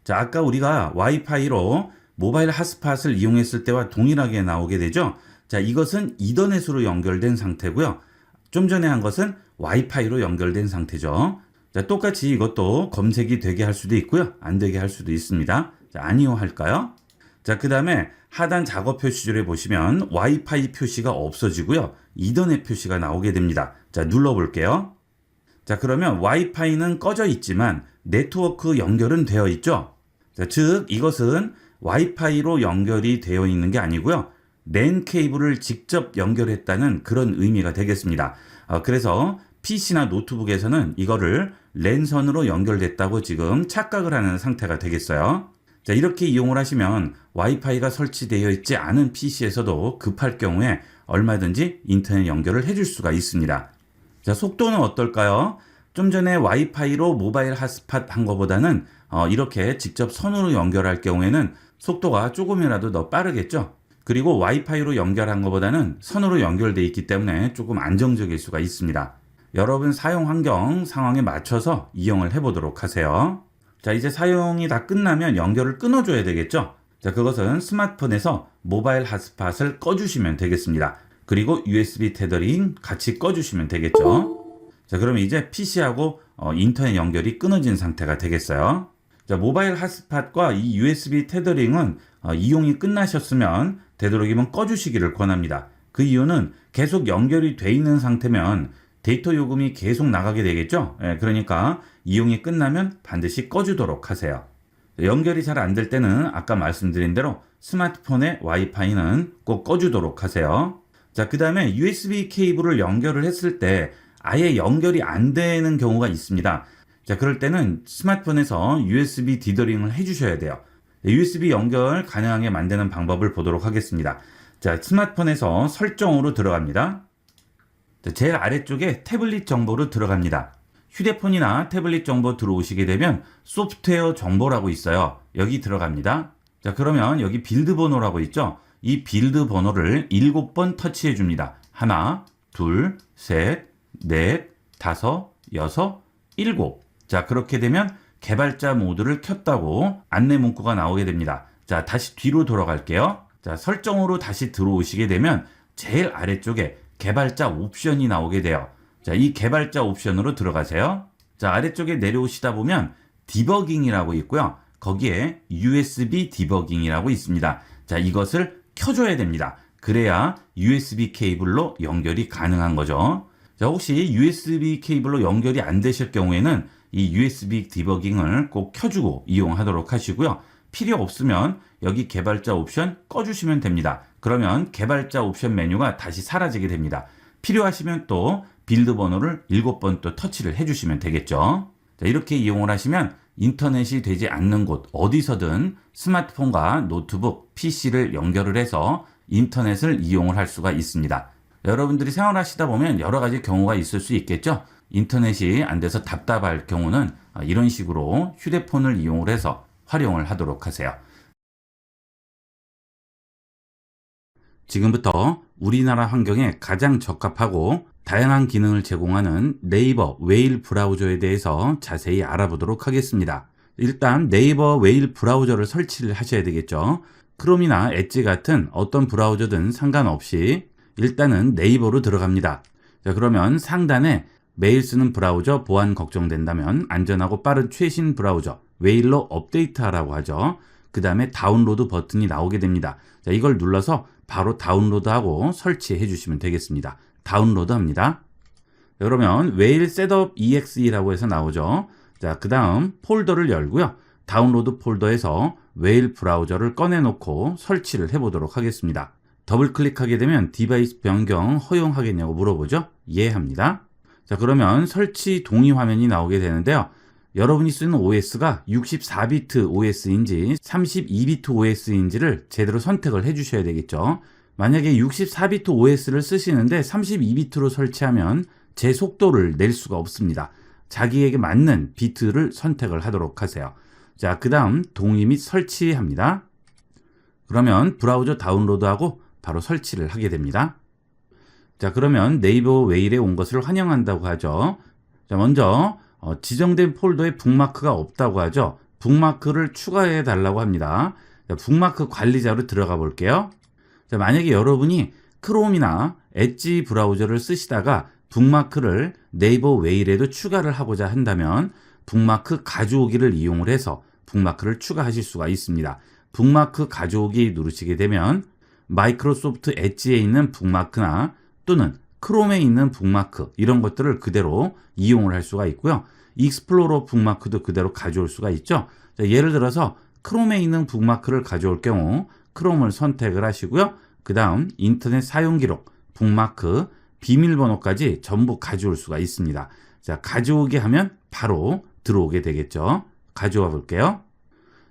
자, 아까 우리가 와이파이로 모바일 핫스팟을 이용했을 때와 동일하게 나오게 되죠. 자, 이것은 이더넷으로 연결된 상태고요. 좀 전에 한 것은 와이파이로 연결된 상태죠. 자, 똑같이 이것도 검색이 되게 할 수도 있고요. 안 되게 할 수도 있습니다. 자, 아니요 할까요? 자, 그 다음에 하단 작업 표시줄에 보시면 와이파이 표시가 없어지고요. 이더넷 표시가 나오게 됩니다. 자, 눌러볼게요. 자, 그러면 와이파이는 꺼져 있지만 네트워크 연결은 되어 있죠. 자, 즉 이것은 와이파이로 연결이 되어 있는 게 아니고요. 랜 케이블을 직접 연결했다는 그런 의미가 되겠습니다. 그래서 PC나 노트북에서는 이거를 랜선으로 연결됐다고 지금 착각을 하는 상태가 되겠어요. 자, 이렇게 이용을 하시면 와이파이가 설치되어 있지 않은 PC에서도 급할 경우에 얼마든지 인터넷 연결을 해줄 수가 있습니다. 자, 속도는 어떨까요? 좀 전에 와이파이로 모바일 핫스팟 한 것보다는 이렇게 직접 선으로 연결할 경우에는 속도가 조금이라도 더 빠르겠죠. 그리고 와이파이로 연결한 것보다는 선으로 연결되어 있기 때문에 조금 안정적일 수가 있습니다. 여러분 사용 환경 상황에 맞춰서 이용을 해보도록 하세요. 자, 이제 사용이 다 끝나면 연결을 끊어줘야 되겠죠. 자, 그것은 스마트폰에서 모바일 핫스팟을 꺼주시면 되겠습니다. 그리고 USB 테더링 같이 꺼주시면 되겠죠. 자, 그러면 이제 PC하고 인터넷 연결이 끊어진 상태가 되겠어요. 자, 모바일 핫스팟과 이 USB 테더링은 이용이 끝나셨으면 되도록이면 꺼주시기를 권합니다. 그 이유는 계속 연결이 돼 있는 상태면 데이터 요금이 계속 나가게 되겠죠. 그러니까 이용이 끝나면 반드시 꺼주도록 하세요. 연결이 잘 안 될 때는 아까 말씀드린 대로 스마트폰의 와이파이는 꼭 꺼주도록 하세요. 자, 그 다음에 USB 케이블을 연결을 했을 때 아예 연결이 안 되는 경우가 있습니다. 자, 그럴 때는 스마트폰에서 USB 디더링을 해주셔야 돼요. USB 연결 가능하게 만드는 방법을 보도록 하겠습니다. 자, 스마트폰에서 설정으로 들어갑니다. 자, 제일 아래쪽에 태블릿 정보로 들어갑니다. 휴대폰이나 태블릿 정보 들어오시게 되면 소프트웨어 정보라고 있어요. 여기 들어갑니다. 자, 그러면 여기 빌드 번호라고 있죠? 이 빌드 번호를 7번 터치해 줍니다. 하나, 둘, 셋, 넷, 다섯, 여섯, 일곱. 자, 그렇게 되면 개발자 모드를 켰다고 안내 문구가 나오게 됩니다. 자, 다시 뒤로 돌아갈게요. 자, 설정으로 다시 들어오시게 되면 제일 아래쪽에 개발자 옵션이 나오게 돼요. 자, 이 개발자 옵션으로 들어가세요. 자, 아래쪽에 내려오시다 보면 디버깅이라고 있고요. 거기에 USB 디버깅이라고 있습니다. 자, 이것을 켜줘야 됩니다. 그래야 USB 케이블로 연결이 가능한 거죠. 자, 혹시 USB 케이블로 연결이 안 되실 경우에는 이 USB 디버깅을 꼭 켜주고 이용하도록 하시고요. 필요 없으면 여기 개발자 옵션 꺼주시면 됩니다. 그러면 개발자 옵션 메뉴가 다시 사라지게 됩니다. 필요하시면 또 빌드 번호를 7번 또 터치를 해주시면 되겠죠. 자, 이렇게 이용을 하시면 인터넷이 되지 않는 곳 어디서든 스마트폰과 노트북, PC를 연결을 해서 인터넷을 이용을 할 수가 있습니다. 여러분들이 생활하시다 보면 여러 가지 경우가 있을 수 있겠죠. 인터넷이 안 돼서 답답할 경우는 이런 식으로 휴대폰을 이용을 해서 활용을 하도록 하세요. 지금부터 우리나라 환경에 가장 적합하고 다양한 기능을 제공하는 네이버 웨일 브라우저에 대해서 자세히 알아보도록 하겠습니다. 일단 네이버 웨일 브라우저를 설치를 하셔야 되겠죠. 크롬이나 엣지 같은 어떤 브라우저든 상관없이 일단은 네이버로 들어갑니다. 자, 그러면 상단에 매일 쓰는 브라우저 보안 걱정된다면 안전하고 빠른 최신 브라우저 웨일로 업데이트하라고 하죠. 그 다음에 다운로드 버튼이 나오게 됩니다. 자, 이걸 눌러서 바로 다운로드하고 설치해 주시면 되겠습니다. 다운로드 합니다. 그러면 웨일 셋업 EXE라고 해서 나오죠. 자, 그 다음 폴더를 열고요. 다운로드 폴더에서 웨일 브라우저를 꺼내놓고 설치를 해보도록 하겠습니다. 더블 클릭하게 되면 디바이스 변경 허용하겠냐고 물어보죠. 예 합니다. 자, 그러면 설치 동의 화면이 나오게 되는데요. 여러분이 쓰는 OS가 64비트 OS인지 32비트 OS인지를 제대로 선택을 해주셔야 되겠죠. 만약에 64비트 OS를 쓰시는데 32비트로 설치하면 제 속도를 낼 수가 없습니다. 자기에게 맞는 비트를 선택을 하도록 하세요. 자, 그 다음 동의 및 설치합니다. 그러면 브라우저 다운로드하고 바로 설치를 하게 됩니다. 자, 그러면 네이버 웨일에 온 것을 환영한다고 하죠. 자, 먼저 지정된 폴더에 북마크가 없다고 하죠. 북마크를 추가해 달라고 합니다. 자, 북마크 관리자로 들어가 볼게요. 자, 만약에 여러분이 크롬이나 엣지 브라우저를 쓰시다가 북마크를 네이버 웨일에도 추가를 하고자 한다면 북마크 가져오기를 이용을 해서 북마크를 추가하실 수가 있습니다. 북마크 가져오기 누르시게 되면 마이크로소프트 엣지에 있는 북마크나 또는 크롬에 있는 북마크 이런 것들을 그대로 이용을 할 수가 있고요. 익스플로러 북마크도 그대로 가져올 수가 있죠. 자, 예를 들어서 크롬에 있는 북마크를 가져올 경우 크롬을 선택을 하시고요. 그 다음 인터넷 사용 기록, 북마크, 비밀번호까지 전부 가져올 수가 있습니다. 자, 가져오기 하면 바로 들어오게 되겠죠. 가져와 볼게요.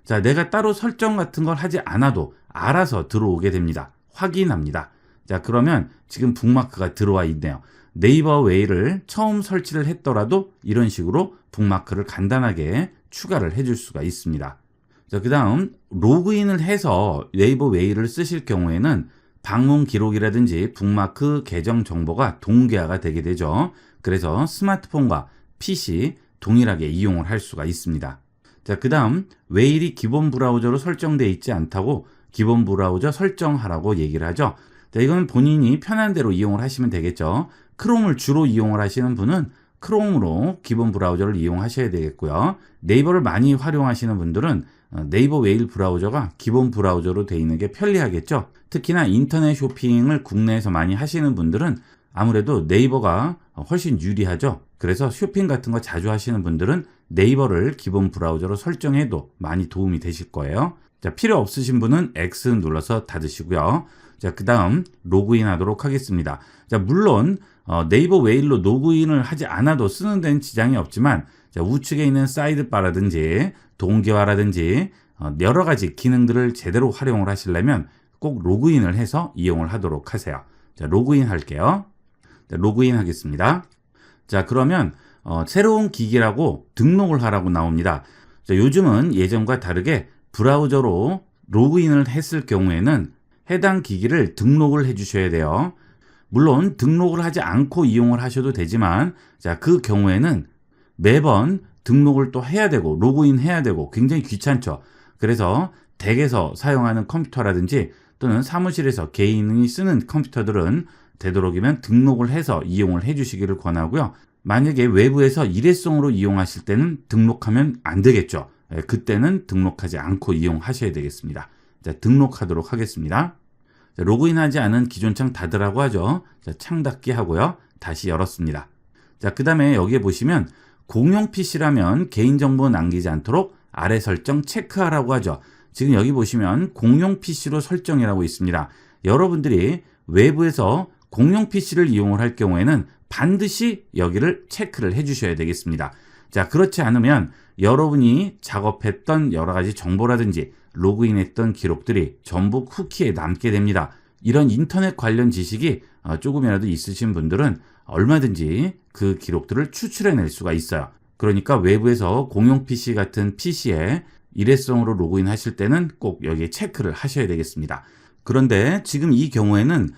자, 내가 따로 설정 같은 걸 하지 않아도 알아서 들어오게 됩니다. 확인합니다. 자, 그러면 지금 북마크가 들어와 있네요. 네이버 웨이를 처음 설치를 했더라도 이런 식으로 북마크를 간단하게 추가를 해줄 수가 있습니다. 자, 그 다음 로그인을 해서 네이버 웨이를 쓰실 경우에는 방문 기록이라든지 북마크 계정 정보가 동기화가 되게 되죠. 그래서 스마트폰과 PC 동일하게 이용을 할 수가 있습니다. 자, 그 다음 웨일이 기본 브라우저로 설정되어 있지 않다고 기본 브라우저 설정하라고 얘기를 하죠. 자, 이건 본인이 편한 대로 이용을 하시면 되겠죠. 크롬을 주로 이용을 하시는 분은 크롬으로 기본 브라우저를 이용하셔야 되겠고요. 네이버를 많이 활용하시는 분들은 네이버 웨일 브라우저가 기본 브라우저로 되어 있는 게 편리하겠죠. 특히나 인터넷 쇼핑을 국내에서 많이 하시는 분들은 아무래도 네이버가 훨씬 유리하죠. 그래서 쇼핑 같은 거 자주 하시는 분들은 네이버를 기본 브라우저로 설정해도 많이 도움이 되실 거예요. 자, 필요 없으신 분은 X 눌러서 닫으시고요. 자, 그 다음 로그인 하도록 하겠습니다. 자, 물론 네이버 웨일로 로그인을 하지 않아도 쓰는 데는 지장이 없지만 자, 우측에 있는 사이드바라든지 동기화라든지 여러 가지 기능들을 제대로 활용을 하시려면 꼭 로그인을 해서 이용을 하도록 하세요. 자, 로그인 할게요. 자, 로그인 하겠습니다. 자, 그러면 새로운 기기라고 등록을 하라고 나옵니다. 자, 요즘은 예전과 다르게 브라우저로 로그인을 했을 경우에는 해당 기기를 등록을 해 주셔야 돼요. 물론 등록을 하지 않고 이용을 하셔도 되지만 자, 그 경우에는 매번 등록을 또 해야 되고 로그인 해야 되고 굉장히 귀찮죠. 그래서 댁에서 사용하는 컴퓨터라든지 또는 사무실에서 개인이 쓰는 컴퓨터들은 되도록이면 등록을 해서 이용을 해 주시기를 권하고요. 만약에 외부에서 일회성으로 이용하실 때는 등록하면 안 되겠죠. 그때는 등록하지 않고 이용하셔야 되겠습니다. 자, 등록하도록 하겠습니다. 자, 로그인하지 않은 기존 창 닫으라고 하죠. 자, 창 닫기 하고요. 다시 열었습니다. 자, 그 다음에 여기에 보시면 공용 PC라면 개인정보 남기지 않도록 아래 설정 체크하라고 하죠. 지금 여기 보시면 공용 PC로 설정이라고 있습니다. 여러분들이 외부에서 공용 PC를 이용을 할 경우에는 반드시 여기를 체크를 해 주셔야 되겠습니다. 자, 그렇지 않으면 여러분이 작업했던 여러 가지 정보라든지 로그인했던 기록들이 전부 쿠키에 남게 됩니다. 이런 인터넷 관련 지식이 조금이라도 있으신 분들은 얼마든지 그 기록들을 추출해낼 수가 있어요. 그러니까 외부에서 공용 PC 같은 PC에 일회성으로 로그인 하실 때는 꼭 여기에 체크를 하셔야 되겠습니다. 그런데 지금 이 경우에는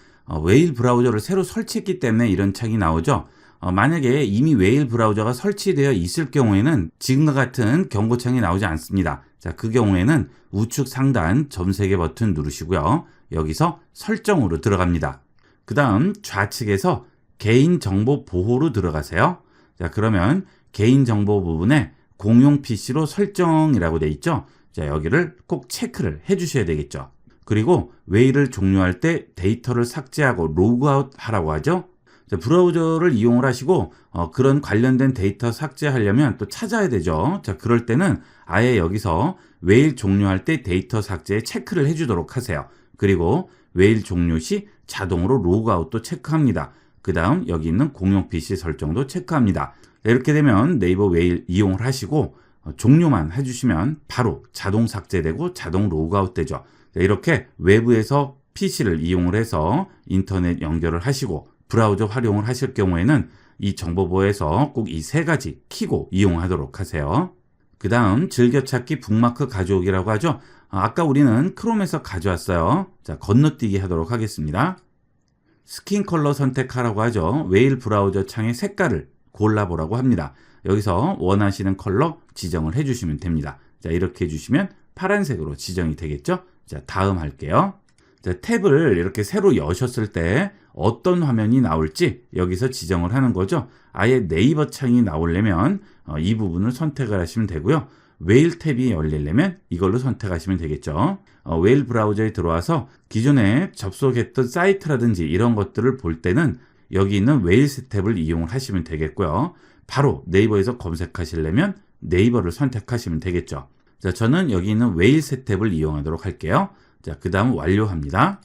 웨일 브라우저를 새로 설치했기 때문에 이런 창이 나오죠. 만약에 이미 웨일 브라우저가 설치되어 있을 경우에는 지금과 같은 경고창이 나오지 않습니다. 자, 그 경우에는 우측 상단 점 3개 버튼 누르시고요. 여기서 설정으로 들어갑니다. 그 다음 좌측에서 개인정보 보호로 들어가세요. 자, 그러면 개인정보 부분에 공용 PC로 설정이라고 되어 있죠. 자, 여기를 꼭 체크를 해 주셔야 되겠죠. 그리고 웨일을 종료할 때 데이터를 삭제하고 로그아웃 하라고 하죠. 자, 브라우저를 이용을 하시고 그런 관련된 데이터 삭제하려면 또 찾아야 되죠. 자, 그럴 때는 아예 여기서 웨일 종료할 때 데이터 삭제에 체크를 해주도록 하세요. 그리고 웨일 종료 시 자동으로 로그아웃도 체크합니다. 그 다음 여기 있는 공용 PC 설정도 체크합니다. 이렇게 되면 네이버 웨일 이용을 하시고 종료만 해주시면 바로 자동 삭제되고 자동 로그아웃 되죠. 이렇게 외부에서 PC를 이용을 해서 인터넷 연결을 하시고 브라우저 활용을 하실 경우에는 이 정보보에서 꼭 이 3가지 켜고 이용하도록 하세요. 그 다음 즐겨찾기 북마크 가져오기라고 하죠. 아까 우리는 크롬에서 가져왔어요. 자, 건너뛰기 하도록 하겠습니다. 스킨 컬러 선택하라고 하죠. 웨일 브라우저 창의 색깔을 골라보라고 합니다. 여기서 원하시는 컬러 지정을 해주시면 됩니다. 자, 이렇게 해주시면 파란색으로 지정이 되겠죠. 자, 다음 할게요. 자, 탭을 이렇게 새로 여셨을 때 어떤 화면이 나올지 여기서 지정을 하는 거죠. 아예 네이버 창이 나오려면 이 부분을 선택을 하시면 되고요. 웨일 탭이 열리려면 이걸로 선택하시면 되겠죠. 웨일 브라우저에 들어와서 기존에 접속했던 사이트라든지 이런 것들을 볼 때는 여기 있는 웨일스 탭을 이용을 하시면 되겠고요. 바로 네이버에서 검색하시려면 네이버를 선택하시면 되겠죠. 자, 저는 여기 있는 웨일스 탭을 이용하도록 할게요. 자, 그 다음 완료합니다.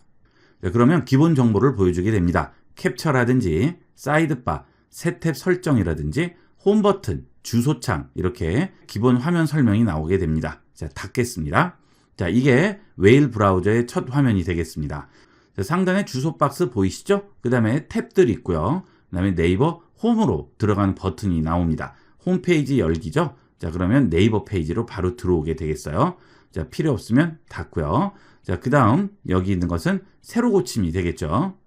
자, 그러면 기본 정보를 보여주게 됩니다. 캡처라든지 사이드바, 새 탭 설정이라든지 홈 버튼, 주소창 이렇게 기본 화면 설명이 나오게 됩니다. 자, 닫겠습니다. 자, 이게 웨일 브라우저의 첫 화면이 되겠습니다. 자, 상단에 주소 박스 보이시죠? 그 다음에 탭들 있고요. 그 다음에 네이버 홈으로 들어가는 버튼이 나옵니다. 홈페이지 열기죠? 자, 그러면 네이버 페이지로 바로 들어오게 되겠어요. 자, 필요 없으면 닫고요. 자, 그 다음 여기 있는 것은 새로 고침이 되겠죠.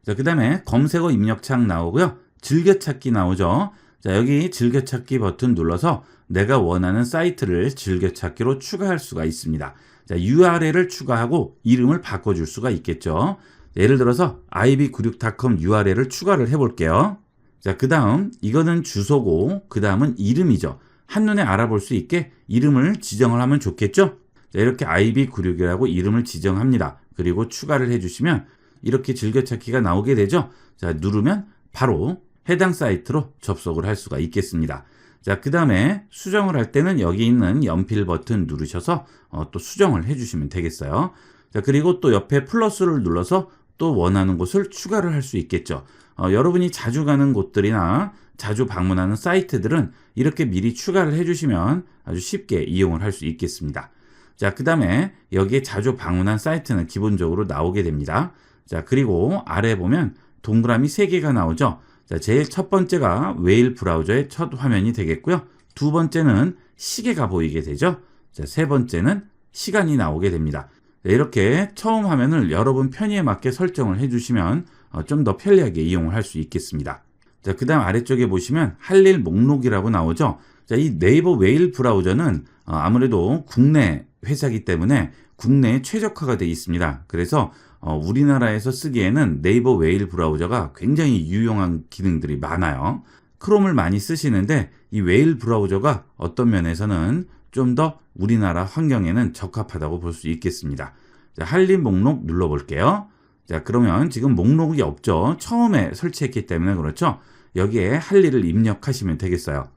자, 그 다음에 검색어 입력창 나오고요. 즐겨찾기 나오죠. 자, 여기 즐겨찾기 버튼 눌러서 내가 원하는 사이트를 즐겨찾기로 추가할 수가 있습니다. 자, URL을 추가하고 이름을 바꿔줄 수가 있겠죠. 예를 들어서 ib96.com URL을 추가를 해볼게요. 자, 그 다음 이거는 주소고 그 다음은 이름이죠. 한눈에 알아볼 수 있게 이름을 지정을 하면 좋겠죠. 자, 이렇게 ib96이라고 이름을 지정합니다. 그리고 추가를 해주시면 이렇게 즐겨찾기가 나오게 되죠. 자, 누르면 바로 해당 사이트로 접속을 할 수가 있겠습니다. 자, 그 다음에 수정을 할 때는 여기 있는 연필 버튼 누르셔서 또 수정을 해주시면 되겠어요. 자, 그리고 또 옆에 플러스를 눌러서 또 원하는 곳을 추가를 할 수 있겠죠. 여러분이 자주 가는 곳들이나 자주 방문하는 사이트들은 이렇게 미리 추가를 해주시면 아주 쉽게 이용을 할 수 있겠습니다. 자, 그 다음에 여기에 자주 방문한 사이트는 기본적으로 나오게 됩니다. 자, 그리고 아래 보면 동그라미 3개가 나오죠. 자, 제일 첫 번째가 웨일 브라우저의 첫 화면이 되겠고요. 두 번째는 시계가 보이게 되죠. 자, 세 번째는 시간이 나오게 됩니다. 자, 이렇게 처음 화면을 여러분 편의에 맞게 설정을 해주시면 좀 더 편리하게 이용을 할 수 있겠습니다. 자, 그 다음 아래쪽에 보시면 할 일 목록이라고 나오죠. 자, 이 네이버 웨일 브라우저는 아무래도 국내 회사이기 때문에 국내에 최적화가 되어 있습니다. 그래서 우리나라에서 쓰기에는 네이버 웨일 브라우저가 굉장히 유용한 기능들이 많아요. 크롬을 많이 쓰시는데 이 웨일 브라우저가 어떤 면에서는 좀 더 우리나라 환경에는 적합하다고 볼 수 있겠습니다. 자, 할 일 목록 눌러볼게요. 자, 그러면 지금 목록이 없죠. 처음에 설치했기 때문에 그렇죠. 여기에 할 일을 입력하시면 되겠어요.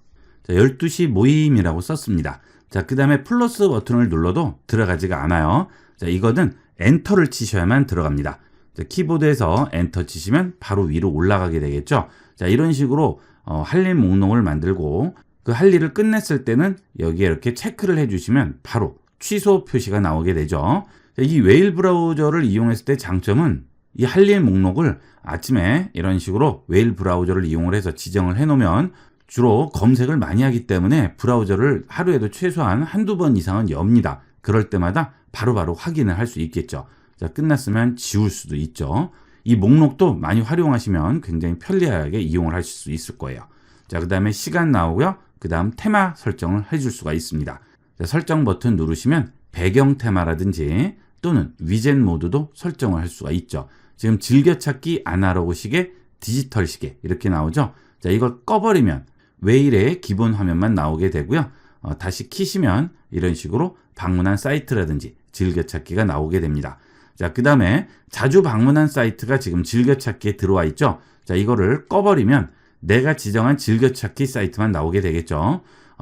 자, 12시 모임이라고 썼습니다. 자, 그 다음에 플러스 버튼을 눌러도 들어가지가 않아요. 자, 이거는 엔터를 치셔야만 들어갑니다. 자, 키보드에서 엔터 치시면 바로 위로 올라가게 되겠죠. 자, 이런 식으로 할 일 목록을 만들고 그 할 일을 끝냈을 때는 여기에 이렇게 체크를 해주시면 바로 취소 표시가 나오게 되죠. 자, 이 웨일 브라우저를 이용했을 때 장점은 이 할 일 목록을 아침에 이런 식으로 웨일 브라우저를 이용을 해서 지정을 해놓으면 주로 검색을 많이 하기 때문에 브라우저를 하루에도 최소한 한두 번 이상은 엽니다. 그럴 때마다 바로바로 확인을 할 수 있겠죠. 자, 끝났으면 지울 수도 있죠. 이 목록도 많이 활용하시면 굉장히 편리하게 이용을 하실 수 있을 거예요. 자, 그 다음에 시간 나오고요. 그 다음 테마 설정을 해줄 수가 있습니다. 자, 설정 버튼 누르시면 배경 테마라든지 또는 위젯 모드도 설정을 할 수가 있죠. 지금 즐겨찾기 아날로그 시계, 디지털 시계 이렇게 나오죠. 자, 이걸 꺼버리면 웨일의 기본 화면만 나오게 되고요. 다시 키시면 이런 식으로 방문한 사이트라든지 즐겨찾기가 나오게 됩니다. 자, 그 다음에 자주 방문한 사이트가 지금 즐겨찾기에 들어와 있죠. 자, 이거를 꺼버리면 내가 지정한 즐겨찾기 사이트만 나오게 되겠죠.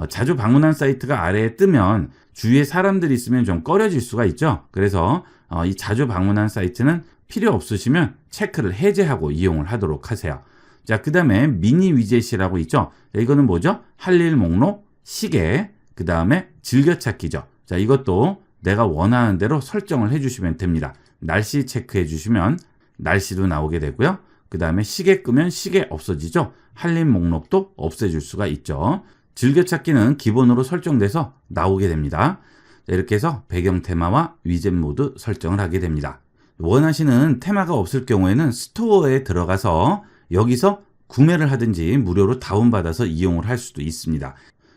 자주 방문한 사이트가 아래에 뜨면 주위에 사람들이 있으면 좀 꺼려질 수가 있죠. 그래서 이 자주 방문한 사이트는 필요 없으시면 체크를 해제하고 이용을 하도록 하세요. 자, 그 다음에 미니 위젯이라고 있죠. 자, 이거는 뭐죠? 할 일 목록, 시계, 그 다음에 즐겨찾기죠. 자, 이것도 내가 원하는 대로 설정을 해주시면 됩니다. 날씨 체크해 주시면 날씨도 나오게 되고요. 그 다음에 시계 끄면 시계 없어지죠. 할 일 목록도 없애줄 수가 있죠. 즐겨찾기는 기본으로 설정돼서 나오게 됩니다. 자, 이렇게 해서 배경 테마와 위젯 모드 설정을 하게 됩니다. 원하시는 테마가 없을 경우에는 스토어에 들어가서 여기서 구매를 하든지 무료로 다운받아서 이용을 할 수도 있습니다.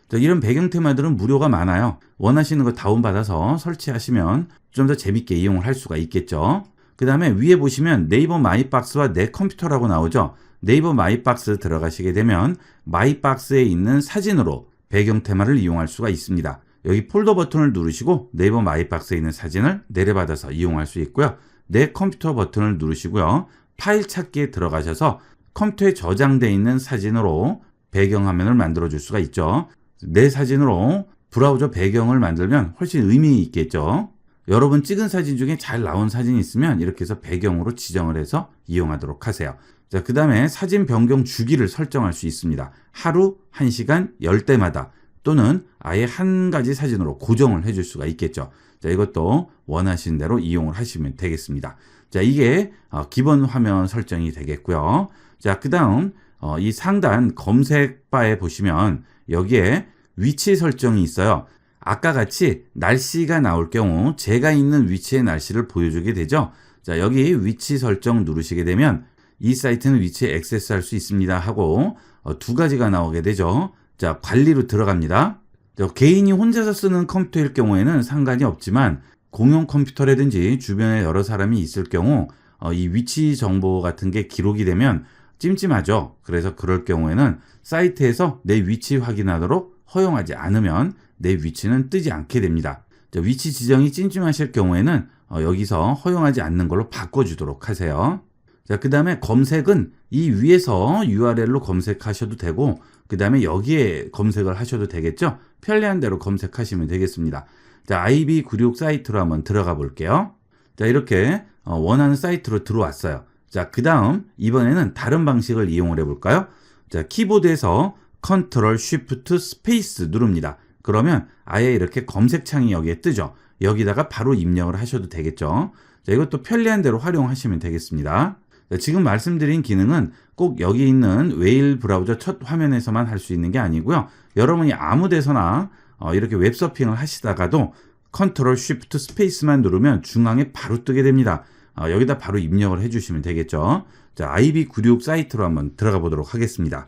자, 이런 배경 테마들은 무료가 많아요. 원하시는 거 다운받아서 설치하시면 좀 더 재밌게 이용을 할 수가 있겠죠. 그 다음에 위에 보시면 네이버 마이박스와 내 컴퓨터라고 나오죠. 네이버 마이박스 들어가시게 되면 마이박스에 있는 사진으로 배경 테마를 이용할 수가 있습니다. 여기 폴더 버튼을 누르시고 네이버 마이박스에 있는 사진을 내려받아서 이용할 수 있고요. 내 컴퓨터 버튼을 누르시고요. 파일 찾기에 들어가셔서 컴퓨터에 저장되어 있는 사진으로 배경화면을 만들어 줄 수가 있죠. 내 사진으로 브라우저 배경을 만들면 훨씬 의미 있겠죠. 여러분 찍은 사진 중에 잘 나온 사진이 있으면 이렇게 해서 배경으로 지정을 해서 이용하도록 하세요. 자, 그 다음에 사진 변경 주기를 설정할 수 있습니다. 하루, 1시간, 10대마다 또는 아예 한 가지 사진으로 고정을 해줄 수가 있겠죠. 자, 이것도 원하시는 대로 이용을 하시면 되겠습니다. 자, 이게 기본 화면 설정이 되겠고요. 자, 그 다음 이 상단 검색 바에 보시면 여기에 위치 설정이 있어요. 아까 같이 날씨가 나올 경우 제가 있는 위치의 날씨를 보여주게 되죠. 자, 여기 위치 설정 누르시게 되면 이 사이트는 위치에 액세스할 수 있습니다 하고 두 가지가 나오게 되죠. 자, 관리로 들어갑니다. 자, 개인이 혼자서 쓰는 컴퓨터일 경우에는 상관이 없지만 공용 컴퓨터라든지 주변에 여러 사람이 있을 경우 이 위치 정보 같은 게 기록이 되면 찜찜하죠. 그래서 그럴 경우에는 사이트에서 내 위치 확인하도록 허용하지 않으면 내 위치는 뜨지 않게 됩니다. 자, 위치 지정이 찜찜하실 경우에는 여기서 허용하지 않는 걸로 바꿔주도록 하세요. 자, 그 다음에 검색은 이 위에서 URL로 검색하셔도 되고 그 다음에 여기에 검색을 하셔도 되겠죠. 편리한 대로 검색하시면 되겠습니다. 자, IB96 사이트로 한번 들어가 볼게요. 자, 이렇게 원하는 사이트로 들어왔어요. 자, 그 다음 이번에는 다른 방식을 이용을 해볼까요? 자, 키보드에서 Ctrl Shift 스페이스 누릅니다. 그러면 아예 이렇게 검색창이 여기에 뜨죠. 여기다가 바로 입력을 하셔도 되겠죠. 자, 이것도 편리한 대로 활용하시면 되겠습니다. 자, 지금 말씀드린 기능은 꼭 여기 있는 웨일 브라우저 첫 화면에서만 할 수 있는 게 아니고요. 여러분이 아무 데서나 이렇게 웹서핑을 하시다가도 Ctrl Shift 스페이스만 누르면 중앙에 바로 뜨게 됩니다. 여기다 바로 입력을 해주시면 되겠죠. 자, IB96 사이트로 한번 들어가 보도록 하겠습니다.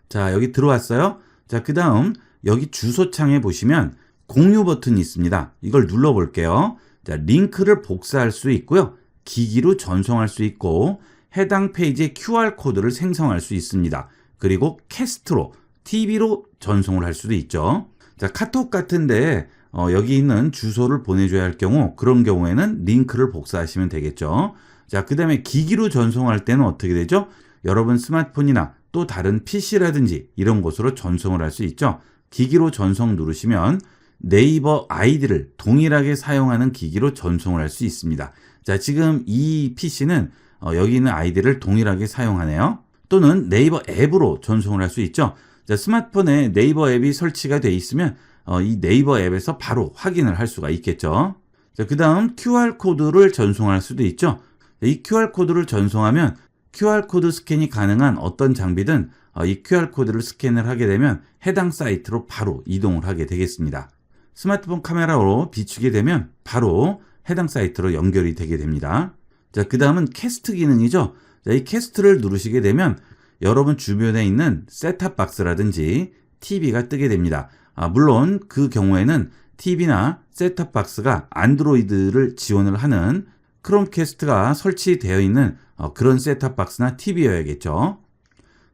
자, 여기 들어왔어요. 자, 그 다음 여기 주소창에 보시면 공유 버튼이 있습니다. 이걸 눌러 볼게요. 자, 링크를 복사할 수 있고요. 기기로 전송할 수 있고 해당 페이지의 QR코드를 생성할 수 있습니다. 그리고 캐스트로, TV로 전송을 할 수도 있죠. 자, 카톡 같은데 여기 있는 주소를 보내줘야 할 경우 그런 경우에는 링크를 복사하시면 되겠죠. 자, 그 다음에 기기로 전송할 때는 어떻게 되죠? 여러분 스마트폰이나 또 다른 PC라든지 이런 곳으로 전송을 할 수 있죠. 기기로 전송 누르시면 네이버 아이디를 동일하게 사용하는 기기로 전송을 할 수 있습니다. 자, 지금 이 PC는 여기 있는 아이디를 동일하게 사용하네요. 또는 네이버 앱으로 전송을 할 수 있죠. 자, 스마트폰에 네이버 앱이 설치가 되어 있으면 이 네이버 앱에서 바로 확인을 할 수가 있겠죠. 자, 그 다음 QR코드를 전송할 수도 있죠. 이 QR코드를 전송하면 QR코드 스캔이 가능한 어떤 장비든 이 QR코드를 스캔을 하게 되면 해당 사이트로 바로 이동을 하게 되겠습니다. 스마트폰 카메라로 비추게 되면 바로 해당 사이트로 연결이 되게 됩니다. 자, 그 다음은 캐스트 기능이죠. 자, 이 캐스트를 누르시게 되면 여러분 주변에 있는 셋탑박스라든지 TV가 뜨게 됩니다. 물론 그 경우에는 TV나 셋탑박스가 안드로이드를 지원을 하는 크롬캐스트가 설치되어 있는 그런 셋탑박스나 TV여야겠죠.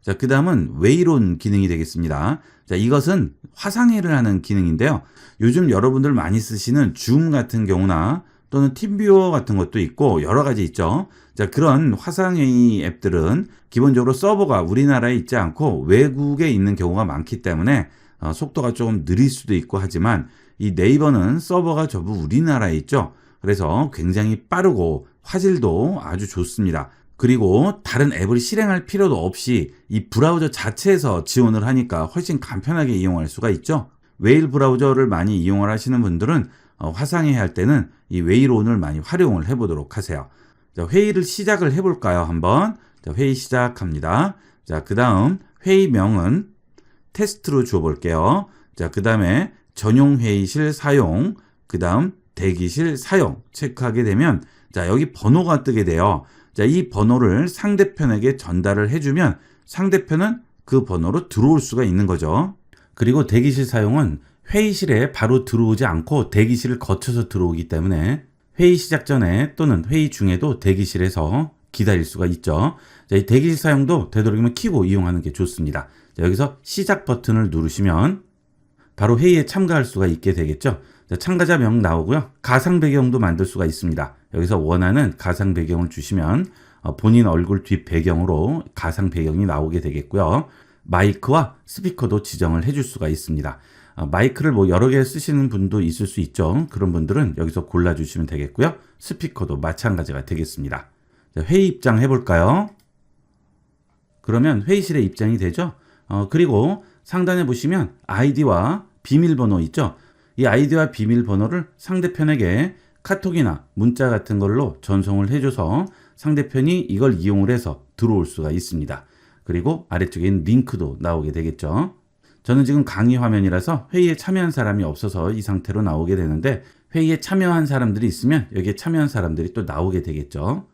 자, 그 다음은 웨이론 기능이 되겠습니다. 자, 이것은 화상회의를 하는 기능인데요. 요즘 여러분들 많이 쓰시는 줌 같은 경우나 또는 팀뷰어 같은 것도 있고 여러 가지 있죠. 자, 그런 화상회의 앱들은 기본적으로 서버가 우리나라에 있지 않고 외국에 있는 경우가 많기 때문에 속도가 좀 느릴 수도 있고 하지만 이 네이버는 서버가 전부 우리나라에 있죠. 그래서 굉장히 빠르고 화질도 아주 좋습니다. 그리고 다른 앱을 실행할 필요도 없이 이 브라우저 자체에서 지원을 하니까 훨씬 간편하게 이용할 수가 있죠. 웨일 브라우저를 많이 이용을 하시는 분들은 화상회의 할 때는 이 웨이론을 많이 활용을 해보도록 하세요. 자, 회의를 시작을 해볼까요? 한번. 자, 회의 시작합니다. 자, 그 다음 회의명은 테스트로 주어볼게요. 자, 그 다음에 전용 회의실 사용, 그 다음 대기실 사용 체크하게 되면 자, 여기 번호가 뜨게 돼요. 자, 이 번호를 상대편에게 전달을 해주면 상대편은 그 번호로 들어올 수가 있는 거죠. 그리고 대기실 사용은 회의실에 바로 들어오지 않고 대기실을 거쳐서 들어오기 때문에 회의 시작 전에 또는 회의 중에도 대기실에서 기다릴 수가 있죠. 자, 이 대기실 사용도 되도록이면 켜고 이용하는 게 좋습니다. 자, 여기서 시작 버튼을 누르시면 바로 회의에 참가할 수가 있게 되겠죠. 자, 참가자 명 나오고요. 가상 배경도 만들 수가 있습니다. 여기서 원하는 가상 배경을 주시면 본인 얼굴 뒷 배경으로 가상 배경이 나오게 되겠고요. 마이크와 스피커도 지정을 해줄 수가 있습니다. 마이크를 뭐 여러 개 쓰시는 분도 있을 수 있죠. 그런 분들은 여기서 골라주시면 되겠고요. 스피커도 마찬가지가 되겠습니다. 자, 회의 입장 해볼까요? 그러면 회의실에 입장이 되죠. 그리고 상단에 보시면 아이디와 비밀번호 있죠. 이 아이디와 비밀번호를 상대편에게 카톡이나 문자 같은 걸로 전송을 해줘서 상대편이 이걸 이용을 해서 들어올 수가 있습니다. 그리고 아래쪽에 있는 링크도 나오게 되겠죠. 저는 지금 강의 화면이라서 회의에 참여한 사람이 없어서 이 상태로 나오게 되는데 회의에 참여한 사람들이 있으면 여기에 참여한 사람들이 또 나오게 되겠죠.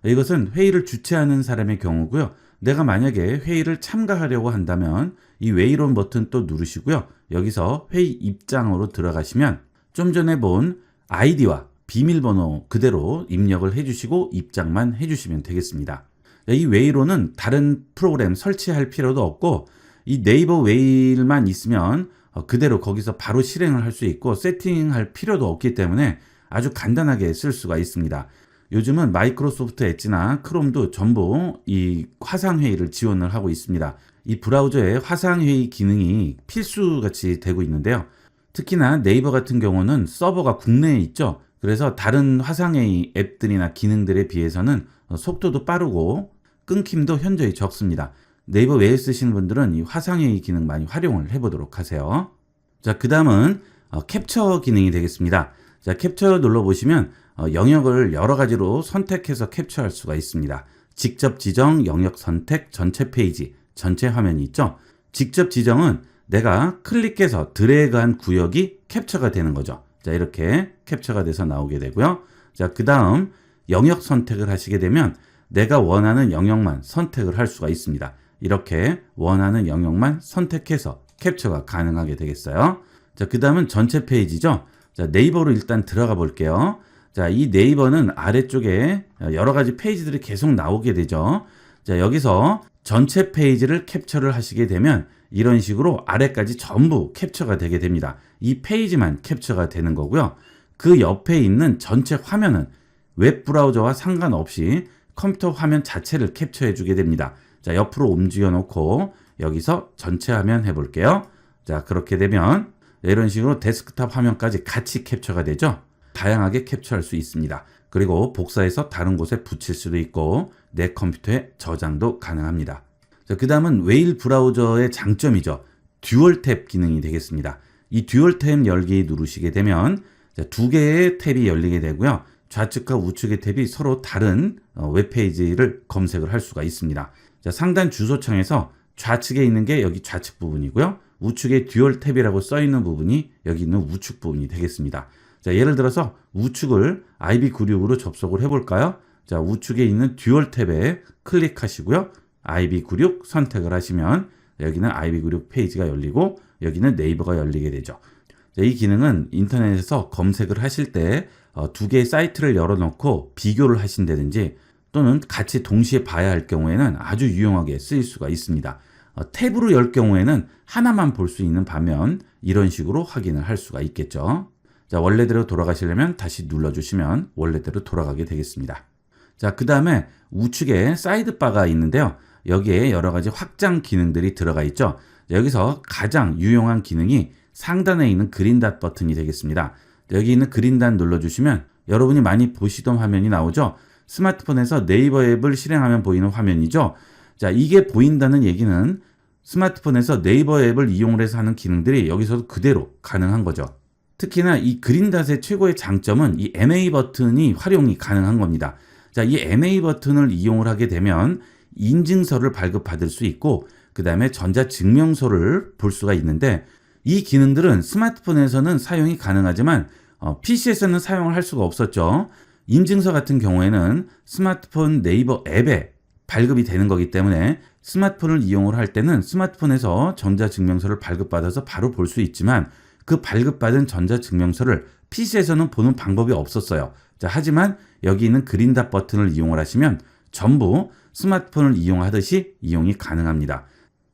이것은 회의를 주최하는 사람의 경우고요. 내가 만약에 회의를 참가하려고 한다면 이 웨이론 버튼 또 누르시고요. 여기서 회의 입장으로 들어가시면 좀 전에 본 아이디와 비밀번호 그대로 입력을 해주시고 입장만 해주시면 되겠습니다. 이 웨이론은 다른 프로그램 설치할 필요도 없고 이 네이버 웨일만 있으면 그대로 거기서 바로 실행을 할 수 있고 세팅할 필요도 없기 때문에 아주 간단하게 쓸 수가 있습니다. 요즘은 마이크로소프트 엣지나 크롬도 전부 이 화상회의를 지원을 하고 있습니다. 이 브라우저에 화상회의 기능이 필수같이 되고 있는데요. 특히나 네이버 같은 경우는 서버가 국내에 있죠. 그래서 다른 화상회의 앱들이나 기능들에 비해서는 속도도 빠르고 끊김도 현저히 적습니다. 네이버 웨일 쓰시는 분들은 이 화상회의 기능 많이 활용을 해보도록 하세요. 자, 그 다음은 캡처 기능이 되겠습니다. 자, 캡처 눌러보시면 영역을 여러 가지로 선택해서 캡처할 수가 있습니다. 직접 지정, 영역 선택, 전체 페이지, 전체 화면이 있죠. 직접 지정은 내가 클릭해서 드래그한 구역이 캡처가 되는 거죠. 자, 이렇게 캡처가 돼서 나오게 되고요. 자, 그 다음 영역 선택을 하시게 되면 내가 원하는 영역만 선택을 할 수가 있습니다. 이렇게 원하는 영역만 선택해서 캡처가 가능하게 되겠어요. 자, 그 다음은 전체 페이지죠. 자, 네이버로 일단 들어가 볼게요. 자, 이 네이버는 아래쪽에 여러 가지 페이지들이 계속 나오게 되죠. 자, 여기서 전체 페이지를 캡처를 하시게 되면 이런 식으로 아래까지 전부 캡처가 되게 됩니다. 이 페이지만 캡처가 되는 거고요. 그 옆에 있는 전체 화면은 웹 브라우저와 상관없이 컴퓨터 화면 자체를 캡처해 주게 됩니다. 자, 옆으로 움직여 놓고 여기서 전체 화면 해볼게요. 자, 그렇게 되면 이런 식으로 데스크탑 화면까지 같이 캡처가 되죠. 다양하게 캡처할 수 있습니다. 그리고 복사해서 다른 곳에 붙일 수도 있고 내 컴퓨터에 저장도 가능합니다. 자, 그 다음은 웨일 브라우저의 장점이죠. 듀얼 탭 기능이 되겠습니다. 이 듀얼 탭 열기 누르시게 되면 두 개의 탭이 열리게 되고요. 좌측과 우측의 탭이 서로 다른 웹페이지를 검색을 할 수가 있습니다. 자, 상단 주소창에서 좌측에 있는 게 여기 좌측 부분이고요. 우측에 듀얼 탭이라고 써 있는 부분이 여기 있는 우측 부분이 되겠습니다. 자, 예를 들어서 우측을 IB96으로 접속을 해볼까요? 자, 우측에 있는 듀얼 탭에 클릭하시고요. IB96 선택을 하시면 여기는 IB96 페이지가 열리고 여기는 네이버가 열리게 되죠. 자, 이 기능은 인터넷에서 검색을 하실 때 두 개의 사이트를 열어놓고 비교를 하신다든지 또는 같이 동시에 봐야 할 경우에는 아주 유용하게 쓰일 수가 있습니다. 탭으로 열 경우에는 하나만 볼 수 있는 반면 이런 식으로 확인을 할 수가 있겠죠. 자, 원래대로 돌아가시려면 다시 눌러주시면 원래대로 돌아가게 되겠습니다. 자, 그 다음에 우측에 사이드바가 있는데요. 여기에 여러 가지 확장 기능들이 들어가 있죠. 여기서 가장 유용한 기능이 상단에 있는 그린닷 버튼이 되겠습니다. 여기 있는 그린닷 눌러주시면 여러분이 많이 보시던 화면이 나오죠. 스마트폰에서 네이버 앱을 실행하면 보이는 화면이죠. 자, 이게 보인다는 얘기는 스마트폰에서 네이버 앱을 이용을 해서 하는 기능들이 여기서도 그대로 가능한 거죠. 특히나 이 그린닷의 최고의 장점은 이 MA 버튼이 활용이 가능한 겁니다. 자, 이 MA 버튼을 이용을 하게 되면 인증서를 발급받을 수 있고 그 다음에 전자증명서를 볼 수가 있는데 이 기능들은 스마트폰에서는 사용이 가능하지만 PC에서는 사용을 할 수가 없었죠. 인증서 같은 경우에는 스마트폰 네이버 앱에 발급이 되는 거기 때문에 스마트폰을 이용을 할 때는 스마트폰에서 전자증명서를 발급받아서 바로 볼 수 있지만 그 발급받은 전자증명서를 PC에서는 보는 방법이 없었어요. 자, 하지만 여기 있는 그린닷 버튼을 이용을 하시면 전부 스마트폰을 이용하듯이 이용이 가능합니다.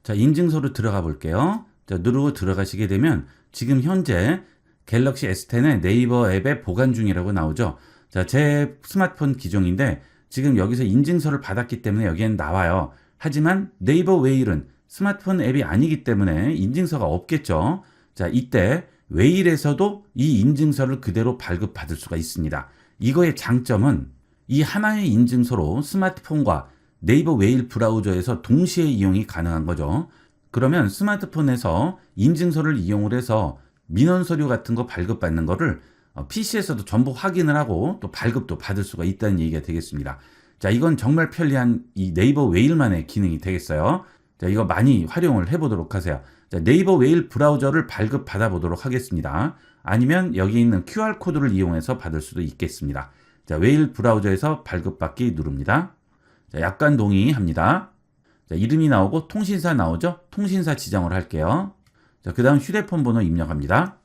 자, 인증서로 들어가 볼게요. 자, 누르고 들어가시게 되면 지금 현재 갤럭시 S10의 네이버 앱에 보관 중이라고 나오죠. 자, 제 스마트폰 기종인데 지금 여기서 인증서를 받았기 때문에 여기엔 나와요. 하지만 네이버 웨일은 스마트폰 앱이 아니기 때문에 인증서가 없겠죠. 자, 이때 웨일에서도 이 인증서를 그대로 발급받을 수가 있습니다. 이거의 장점은 이 하나의 인증서로 스마트폰과 네이버 웨일 브라우저에서 동시에 이용이 가능한 거죠. 그러면 스마트폰에서 인증서를 이용을 해서 민원 서류 같은 거 발급받는 거를 PC에서도 전부 확인을 하고 또 발급도 받을 수가 있다는 얘기가 되겠습니다. 자, 이건 정말 편리한 이 네이버 웨일만의 기능이 되겠어요. 자, 이거 많이 활용을 해보도록 하세요. 자, 네이버 웨일 브라우저를 발급 받아보도록 하겠습니다. 아니면 여기 있는 QR코드를 이용해서 받을 수도 있겠습니다. 자, 웨일 브라우저에서 발급받기 누릅니다. 자, 약관 동의합니다. 자, 이름이 나오고 통신사 나오죠? 통신사 지정을 할게요. 자, 그 다음 휴대폰 번호 입력합니다.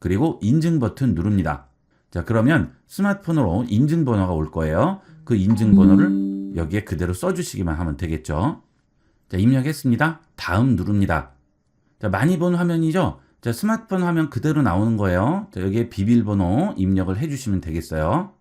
그리고 인증 버튼 누릅니다. 자, 그러면 스마트폰으로 인증 번호가 올 거예요. 그 인증 번호를 여기에 그대로 써주시기만 하면 되겠죠. 자, 입력했습니다. 다음 누릅니다. 자, 많이 본 화면이죠? 자, 스마트폰 화면 그대로 나오는 거예요. 자, 여기에 비밀번호 입력을 해주시면 되겠어요.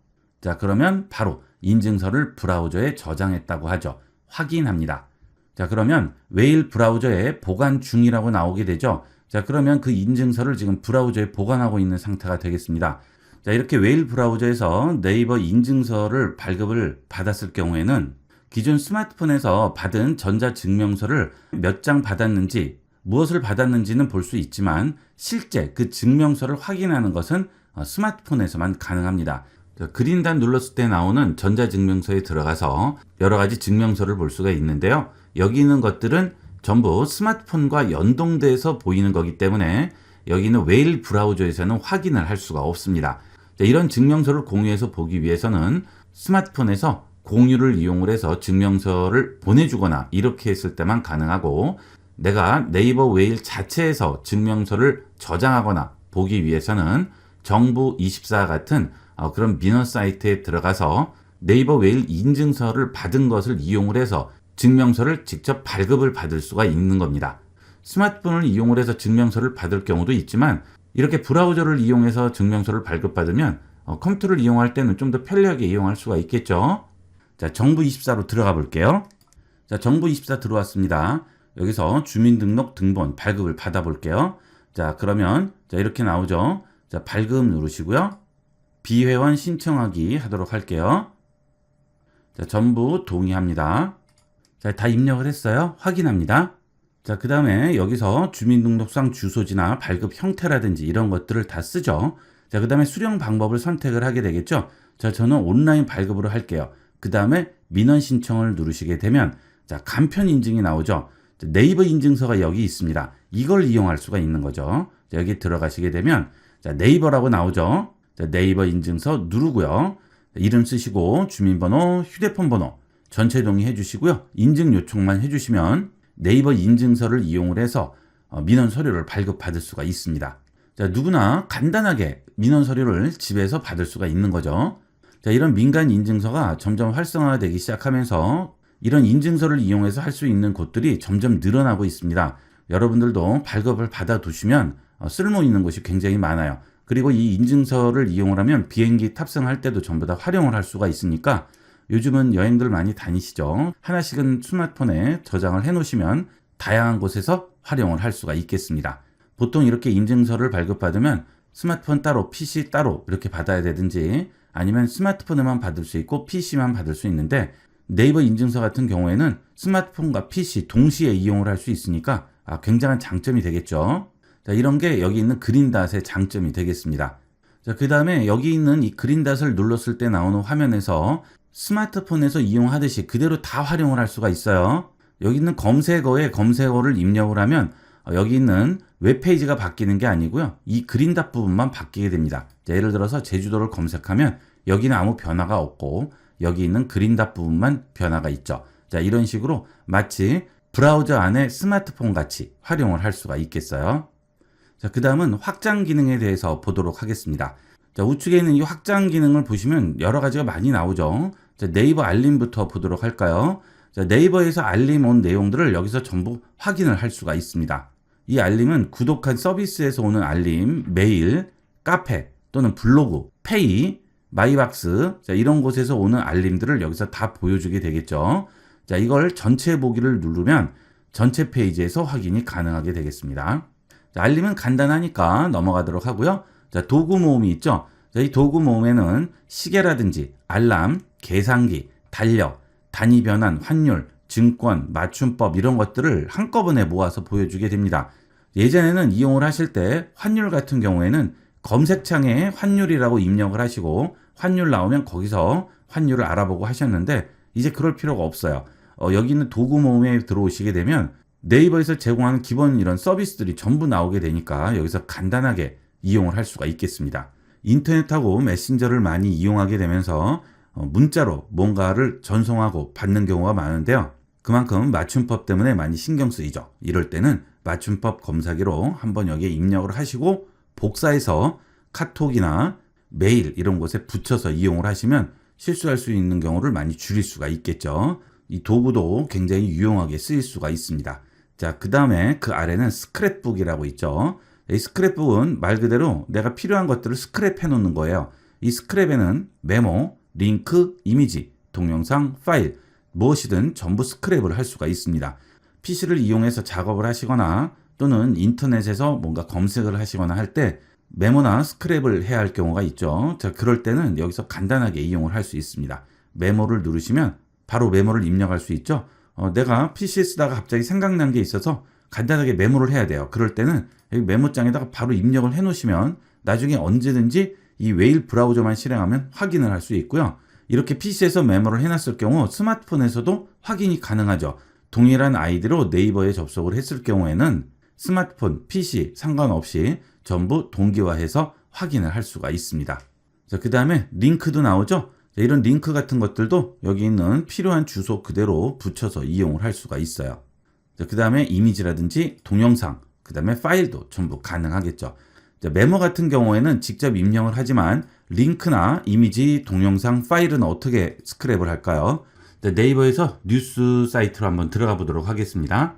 자, 그러면 바로 인증서를 브라우저에 저장했다고 하죠. 확인합니다. 자, 그러면 웨일 브라우저에 보관 중이라고 나오게 되죠. 자, 그러면 그 인증서를 지금 브라우저에 보관하고 있는 상태가 되겠습니다. 자, 이렇게 웨일 브라우저에서 네이버 인증서를 발급을 받았을 경우에는 기존 스마트폰에서 받은 전자증명서를 몇 장 받았는지, 무엇을 받았는지는 볼 수 있지만 실제 그 증명서를 확인하는 것은 스마트폰에서만 가능합니다. 그린닷 눌렀을 때 나오는 전자증명서에 들어가서 여러 가지 증명서를 볼 수가 있는데요. 여기 있는 것들은 전부 스마트폰과 연동돼서 보이는 거기 때문에 여기는 웨일 브라우저에서는 확인을 할 수가 없습니다. 이런 증명서를 공유해서 보기 위해서는 스마트폰에서 공유를 이용을 해서 증명서를 보내주거나 이렇게 했을 때만 가능하고, 내가 네이버 웨일 자체에서 증명서를 저장하거나 보기 위해서는 정부24 같은 그런 민원 사이트에 들어가서 네이버 웨일 인증서를 받은 것을 이용을 해서 증명서를 직접 발급을 받을 수가 있는 겁니다. 스마트폰을 이용을 해서 증명서를 받을 경우도 있지만 이렇게 브라우저를 이용해서 증명서를 발급받으면 컴퓨터를 이용할 때는 좀 더 편리하게 이용할 수가 있겠죠. 자, 정부24로 들어가 볼게요. 자, 정부24 들어왔습니다. 여기서 주민등록 등본 발급을 받아 볼게요. 자, 그러면 자, 이렇게 나오죠. 자, 발급 누르시고요. 비회원 신청하기 하도록 할게요. 자, 전부 동의합니다. 자, 다 입력을 했어요. 확인합니다. 자, 그 다음에 여기서 주민등록상 주소지나 발급 형태라든지 이런 것들을 다 쓰죠. 자, 그 다음에 수령 방법을 선택을 하게 되겠죠. 자, 저는 온라인 발급으로 할게요. 그 다음에 민원 신청을 누르시게 되면 자, 간편 인증이 나오죠. 자, 네이버 인증서가 여기 있습니다. 이걸 이용할 수가 있는 거죠. 자, 여기 들어가시게 되면 자, 네이버라고 나오죠. 자, 네이버 인증서 누르고요. 자, 이름 쓰시고 주민번호, 휴대폰 번호 전체 동의해 주시고요. 인증 요청만 해주시면 네이버 인증서를 이용을 해서 민원 서류를 발급받을 수가 있습니다. 자, 누구나 간단하게 민원 서류를 집에서 받을 수가 있는 거죠. 자, 이런 민간 인증서가 점점 활성화되기 시작하면서 이런 인증서를 이용해서 할 수 있는 곳들이 점점 늘어나고 있습니다. 여러분들도 발급을 받아 두시면 쓸모 있는 곳이 굉장히 많아요. 그리고 이 인증서를 이용을 하면 비행기 탑승할 때도 전부 다 활용을 할 수가 있으니까 요즘은 여행들 많이 다니시죠. 하나씩은 스마트폰에 저장을 해 놓으시면 다양한 곳에서 활용을 할 수가 있겠습니다. 보통 이렇게 인증서를 발급받으면 스마트폰 따로, PC 따로 이렇게 받아야 되든지 아니면 스마트폰에만 받을 수 있고 PC만 받을 수 있는데 네이버 인증서 같은 경우에는 스마트폰과 PC 동시에 이용을 할 수 있으니까 굉장한 장점이 되겠죠. 자, 이런 게 여기 있는 그린닷의 장점이 되겠습니다. 자, 그 다음에 여기 있는 이 그린닷을 눌렀을 때 나오는 화면에서 스마트폰에서 이용하듯이 그대로 다 활용을 할 수가 있어요. 여기 있는 검색어에 검색어를 입력을 하면 여기 있는 웹페이지가 바뀌는 게 아니고요. 이 그린닷 부분만 바뀌게 됩니다. 자, 예를 들어서 제주도를 검색하면 여기는 아무 변화가 없고 여기 있는 그린닷 부분만 변화가 있죠. 자, 이런 식으로 마치 브라우저 안에 스마트폰 같이 활용을 할 수가 있겠어요. 자, 그 다음은 확장 기능에 대해서 보도록 하겠습니다. 자, 우측에 있는 이 확장 기능을 보시면 여러 가지가 많이 나오죠. 자, 네이버 알림부터 보도록 할까요? 자, 네이버에서 알림 온 내용들을 여기서 전부 확인을 할 수가 있습니다. 이 알림은 구독한 서비스에서 오는 알림, 메일, 카페 또는 블로그, 페이, 마이박스, 자, 이런 곳에서 오는 알림들을 여기서 다 보여주게 되겠죠. 자, 이걸 전체 보기를 누르면 전체 페이지에서 확인이 가능하게 되겠습니다. 자, 알림은 간단하니까 넘어가도록 하고요. 자, 도구 모음이 있죠. 자, 이 도구 모음에는 시계라든지 알람, 계산기, 달력, 단위 변환, 환율, 증권, 맞춤법 이런 것들을 한꺼번에 모아서 보여주게 됩니다. 예전에는 이용을 하실 때 환율 같은 경우에는 검색창에 환율이라고 입력을 하시고 환율 나오면 거기서 환율을 알아보고 하셨는데 이제 그럴 필요가 없어요. 여기 있는 도구 모음에 들어오시게 되면 네이버에서 제공하는 기본 이런 서비스들이 전부 나오게 되니까 여기서 간단하게 이용을 할 수가 있겠습니다. 인터넷하고 메신저를 많이 이용하게 되면서 문자로 뭔가를 전송하고 받는 경우가 많은데요. 그만큼 맞춤법 때문에 많이 신경 쓰이죠. 이럴 때는 맞춤법 검사기로 한번 여기에 입력을 하시고 복사해서 카톡이나 메일 이런 곳에 붙여서 이용을 하시면 실수할 수 있는 경우를 많이 줄일 수가 있겠죠. 이 도구도 굉장히 유용하게 쓰일 수가 있습니다. 자, 그 다음에 그 아래는 스크랩북이라고 있죠. 이 스크랩북은 말 그대로 내가 필요한 것들을 스크랩해 놓는 거예요. 이 스크랩에는 메모, 링크, 이미지, 동영상, 파일 무엇이든 전부 스크랩을 할 수가 있습니다. PC를 이용해서 작업을 하시거나 또는 인터넷에서 뭔가 검색을 하시거나 할 때 메모나 스크랩을 해야 할 경우가 있죠. 자, 그럴 때는 여기서 간단하게 이용을 할 수 있습니다. 메모를 누르시면 바로 메모를 입력할 수 있죠. 내가 PC에 쓰다가 갑자기 생각난 게 있어서 간단하게 메모를 해야 돼요. 그럴 때는 여기 메모장에다가 바로 입력을 해 놓으시면 나중에 언제든지 이 웨일 브라우저만 실행하면 확인을 할 수 있고요. 이렇게 PC에서 메모를 해놨을 경우 스마트폰에서도 확인이 가능하죠. 동일한 아이디로 네이버에 접속을 했을 경우에는 스마트폰, PC 상관없이 전부 동기화해서 확인을 할 수가 있습니다. 자, 그 다음에 링크도 나오죠. 자, 이런 링크 같은 것들도 여기 있는 필요한 주소 그대로 붙여서 이용을 할 수가 있어요. 자, 그 다음에 이미지라든지 동영상, 그 다음에 파일도 전부 가능하겠죠. 자, 메모 같은 경우에는 직접 입력을 하지만 링크나 이미지, 동영상, 파일은 어떻게 스크랩을 할까요? 자, 네이버에서 뉴스 사이트로 한번 들어가 보도록 하겠습니다.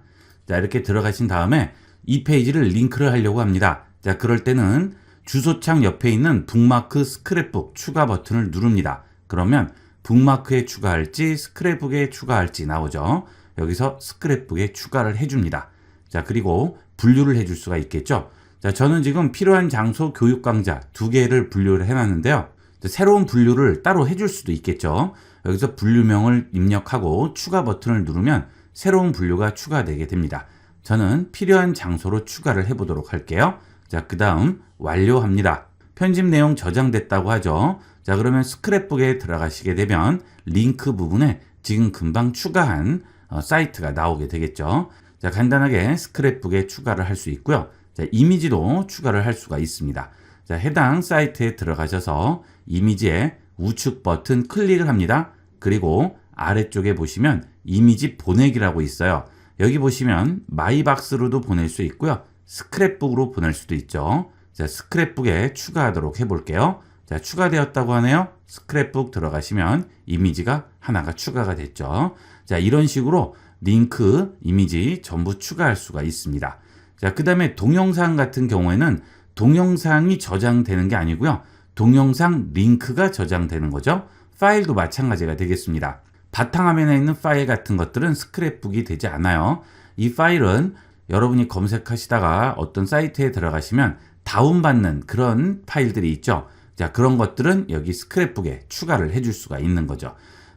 자, 이렇게 들어가신 다음에 이 페이지를 링크를 하려고 합니다. 자, 그럴 때는 주소창 옆에 있는 북마크 스크랩북 추가 버튼을 누릅니다. 그러면 북마크에 추가할지 스크랩북에 추가할지 나오죠. 여기서 스크랩북에 추가를 해줍니다. 자, 그리고 분류를 해줄 수가 있겠죠. 자, 저는 지금 필요한 장소 교육 강좌 2개를 분류를 해놨는데요. 새로운 분류를 따로 해줄 수도 있겠죠. 여기서 분류명을 입력하고 추가 버튼을 누르면 새로운 분류가 추가되게 됩니다. 저는 필요한 장소로 추가를 해보도록 할게요. 자, 그 다음 완료합니다. 편집 내용 저장됐다고 하죠. 자, 그러면 스크랩북에 들어가시게 되면 링크 부분에 지금 금방 추가한 사이트가 나오게 되겠죠. 자, 간단하게 스크랩북에 추가를 할 수 있고요. 자, 이미지도 추가를 할 수가 있습니다. 자, 해당 사이트에 들어가셔서 이미지에 우측 버튼 클릭을 합니다. 그리고 아래쪽에 보시면 이미지 보내기라고 있어요. 여기 보시면 마이박스로도 보낼 수 있고요. 스크랩북으로 보낼 수도 있죠. 자, 스크랩북에 추가하도록 해볼게요. 자, 추가되었다고 하네요. 스크랩북 들어가시면 이미지가 하나가 추가가 됐죠. 자, 이런 식으로 링크, 이미지 전부 추가할 수가 있습니다. 자, 그 다음에 동영상 같은 경우에는 동영상이 저장되는 게 아니고요. 동영상 링크가 저장되는 거죠. 파일도 마찬가지가 되겠습니다. 바탕화면에 있는 파일 같은 것들은 스크랩북이 되지 않아요. 이 파일은 여러분이 검색하시다가 어떤 사이트에 들어가시면 다운받는 그런 파일들이 있죠. 자, 그런 것들은 여기 스크랩북에 추가를 해줄 수가 있는 거죠.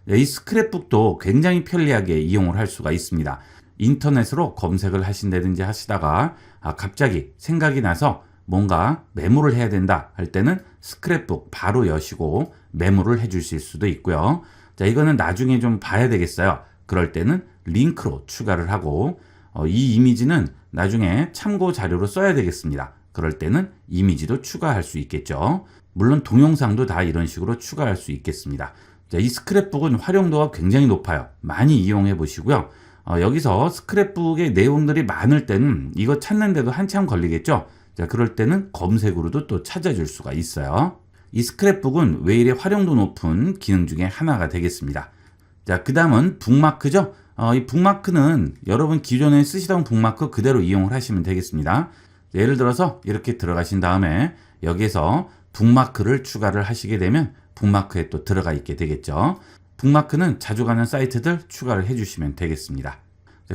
이 스크랩북도 굉장히 편리하게 이용을 할 수가 있습니다. 인터넷으로 검색을 하신다든지 하시다가 갑자기 생각이 나서 뭔가 메모를 해야 된다 할 때는 스크랩북 바로 여시고 메모를 해 주실 수도 있고요. 자, 이거는 나중에 좀 봐야 되겠어요. 그럴 때는 링크로 추가를 하고 이 이미지는 나중에 참고 자료로 써야 되겠습니다. 그럴 때는 이미지도 추가할 수 있겠죠. 물론 동영상도 다 이런 식으로 추가할 수 있겠습니다. 자, 이 스크랩북은 활용도가 굉장히 높아요. 많이 이용해 보시고요. 여기서 스크랩북의 내용들이 많을 때는 이거 찾는데도 한참 걸리겠죠. 자, 그럴 때는 검색으로도 또 찾아줄 수가 있어요. 이 스크랩북은 왜 이래 활용도 높은 기능 중에 하나가 되겠습니다. 자, 그 다음은 북마크죠. 이 북마크는 여러분 기존에 쓰시던 북마크 그대로 이용을 하시면 되겠습니다. 예를 들어서 이렇게 들어가신 다음에 여기에서 북마크를 추가를 하시게 되면 북마크에 또 들어가 있게 되겠죠. 북마크는 자주 가는 사이트들 추가를 해주시면 되겠습니다.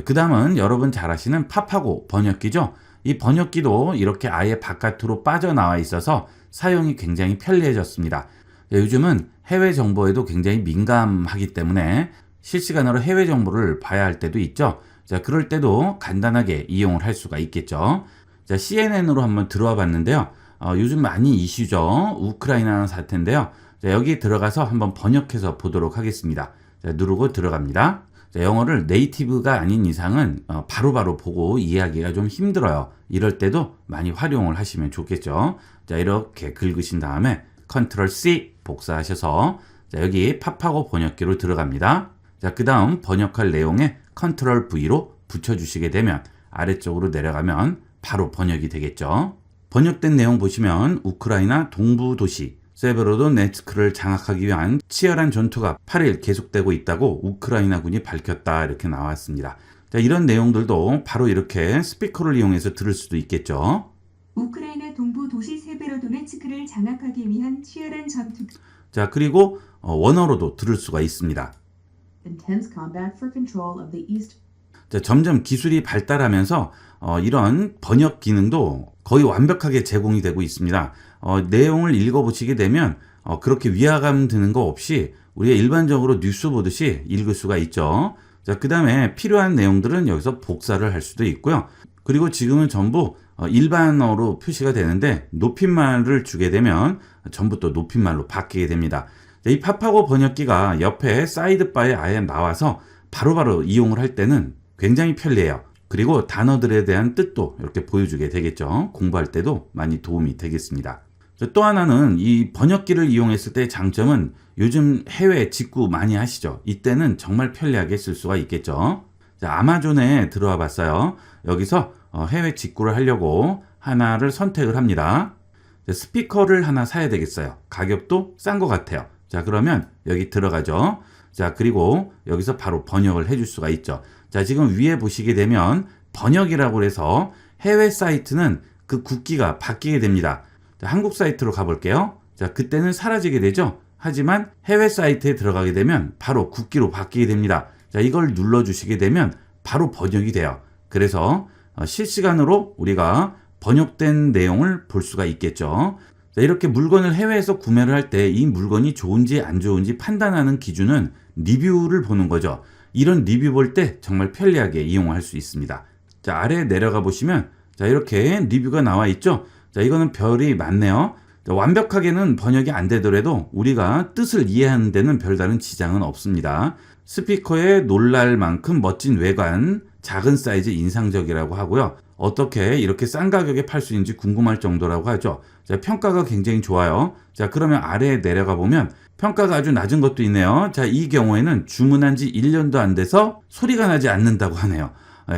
그 다음은 여러분 잘 아시는 팝하고 번역기죠. 이 번역기도 이렇게 아예 바깥으로 빠져나와 있어서 사용이 굉장히 편리해졌습니다. 요즘은 해외 정보에도 굉장히 민감하기 때문에 실시간으로 해외 정보를 봐야 할 때도 있죠. 자, 그럴 때도 간단하게 이용을 할 수가 있겠죠. 자, CNN으로 한번 들어와 봤는데요. 요즘 많이 이슈죠. 우크라이나 사태인데요. 자, 여기 들어가서 한번 번역해서 보도록 하겠습니다. 자, 누르고 들어갑니다. 자, 영어를 네이티브가 아닌 이상은 바로바로 보고 이해하기가 좀 힘들어요. 이럴 때도 많이 활용을 하시면 좋겠죠. 자, 이렇게 긁으신 다음에 컨트롤 C 복사하셔서 자, 여기 팝하고 번역기로 들어갑니다. 자, 그 다음 번역할 내용에 컨트롤 V로 붙여주시게 되면 아래쪽으로 내려가면 바로 번역이 되겠죠. 번역된 내용 보시면 우크라이나 동부 도시 세베로도네츠크를 장악하기 위한 치열한 전투가 8일 계속되고 있다고 우크라이나군이 밝혔다 이렇게 나왔습니다. 자, 이런 내용들도 바로 이렇게 스피커를 이용해서 들을 수도 있겠죠. 우크라이나 동부 도시 세베로도네츠크를 장악하기 위한 치열한 전투. 자, 그리고 원어로도 들을 수가 있습니다. Intense combat for control of the east. 자, 점점 기술이 발달하면서 이런 번역 기능도 거의 완벽하게 제공이 되고 있습니다. 내용을 읽어보시게 되면 그렇게 위화감 드는 거 없이 우리가 일반적으로 뉴스 보듯이 읽을 수가 있죠. 자, 그 다음에 필요한 내용들은 여기서 복사를 할 수도 있고요. 그리고 지금은 전부 일반어로 표시가 되는데 높임말을 주게 되면 전부 또 높임말로 바뀌게 됩니다. 자, 이 팝하고 번역기가 옆에 사이드바에 아예 나와서 바로바로 이용을 할 때는 굉장히 편리해요. 그리고 단어들에 대한 뜻도 이렇게 보여주게 되겠죠. 공부할 때도 많이 도움이 되겠습니다. 또 하나는 이 번역기를 이용했을 때의 장점은 요즘 해외 직구 많이 하시죠. 이때는 정말 편리하게 쓸 수가 있겠죠. 자, 아마존에 들어와 봤어요. 여기서 해외 직구를 하려고 하나를 선택을 합니다. 자, 스피커를 하나 사야 되겠어요. 가격도 싼 것 같아요. 자, 그러면 여기 들어가죠. 자, 그리고 여기서 바로 번역을 해줄 수가 있죠. 자, 지금 위에 보시게 되면 번역이라고 해서 해외 사이트는 그 국기가 바뀌게 됩니다. 자, 한국 사이트로 가볼게요. 자, 그때는 사라지게 되죠. 하지만 해외 사이트에 들어가게 되면 바로 국기로 바뀌게 됩니다. 자, 이걸 눌러주시게 되면 바로 번역이 돼요. 그래서 실시간으로 우리가 번역된 내용을 볼 수가 있겠죠. 자, 이렇게 물건을 해외에서 구매를 할 때 이 물건이 좋은지 안 좋은지 판단하는 기준은 리뷰를 보는 거죠. 이런 리뷰 볼 때 정말 편리하게 이용할 수 있습니다. 자, 아래에 내려가 보시면 자, 이렇게 리뷰가 나와 있죠. 자, 이거는 별이 많네요. 자, 완벽하게는 번역이 안 되더라도 우리가 뜻을 이해하는 데는 별다른 지장은 없습니다. 스피커에 놀랄 만큼 멋진 외관, 작은 사이즈 인상적이라고 하고요. 어떻게 이렇게 싼 가격에 팔 수 있는지 궁금할 정도라고 하죠. 자, 평가가 굉장히 좋아요. 자, 그러면 아래에 내려가 보면 평가가 아주 낮은 것도 있네요. 자, 이 경우에는 주문한 지 1년도 안 돼서 소리가 나지 않는다고 하네요.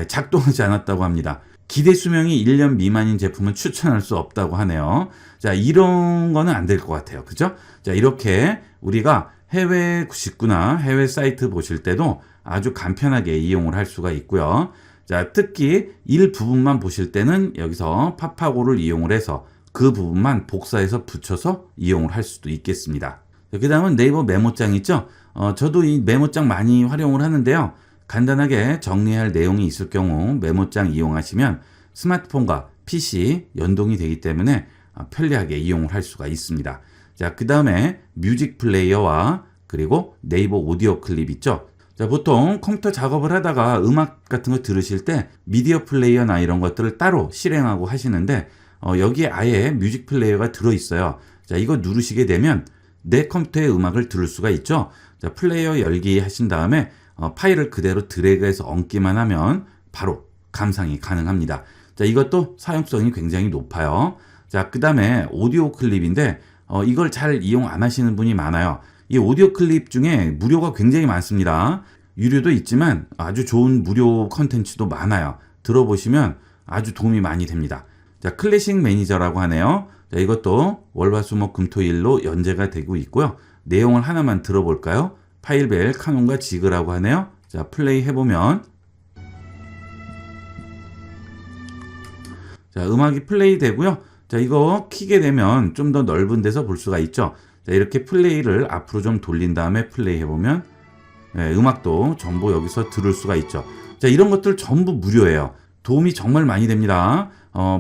작동하지 않았다고 합니다. 기대 수명이 1년 미만인 제품은 추천할 수 없다고 하네요. 자, 이런 거는 안 될 것 같아요. 그죠? 자, 이렇게 우리가 해외 직구나 해외 사이트 보실 때도 아주 간편하게 이용을 할 수가 있고요. 자, 특히 일부분만 보실 때는 여기서 팝하고를 이용을 해서 그 부분만 복사해서 붙여서 이용을 할 수도 있겠습니다. 그 다음은 네이버 메모장 있죠? 저도 이 메모장 많이 활용을 하는데요. 간단하게 정리할 내용이 있을 경우 메모장 이용하시면 스마트폰과 PC 연동이 되기 때문에 편리하게 이용을 할 수가 있습니다. 자, 그 다음에 뮤직 플레이어와 그리고 네이버 오디오 클립 있죠? 자, 보통 컴퓨터 작업을 하다가 음악 같은 거 들으실 때 미디어 플레이어나 이런 것들을 따로 실행하고 하시는데 여기에 아예 뮤직 플레이어가 들어있어요. 자, 이거 누르시게 되면 내 컴퓨터의 음악을 들을 수가 있죠. 자, 플레이어 열기 하신 다음에 파일을 그대로 드래그해서 얹기만 하면 바로 감상이 가능합니다. 자, 이것도 사용성이 굉장히 높아요. 자, 그 다음에 오디오 클립인데 이걸 잘 이용 안 하시는 분이 많아요. 이 오디오 클립 중에 무료가 굉장히 많습니다. 유료도 있지만 아주 좋은 무료 컨텐츠도 많아요. 들어보시면 아주 도움이 많이 됩니다. 자, 클래식 매니저라고 하네요. 자, 이것도 월화수목금토일로 연재가 되고 있고요. 내용을 하나만 들어볼까요? 파일벨, 카논과 지그라고 하네요. 자, 플레이 해보면 자, 음악이 플레이 되고요. 자, 이거 키게 되면 좀 더 넓은 데서 볼 수가 있죠. 자, 이렇게 플레이를 앞으로 좀 돌린 다음에 플레이 해보면 음악도 전부 여기서 들을 수가 있죠. 자, 이런 것들 전부 무료예요. 도움이 정말 많이 됩니다.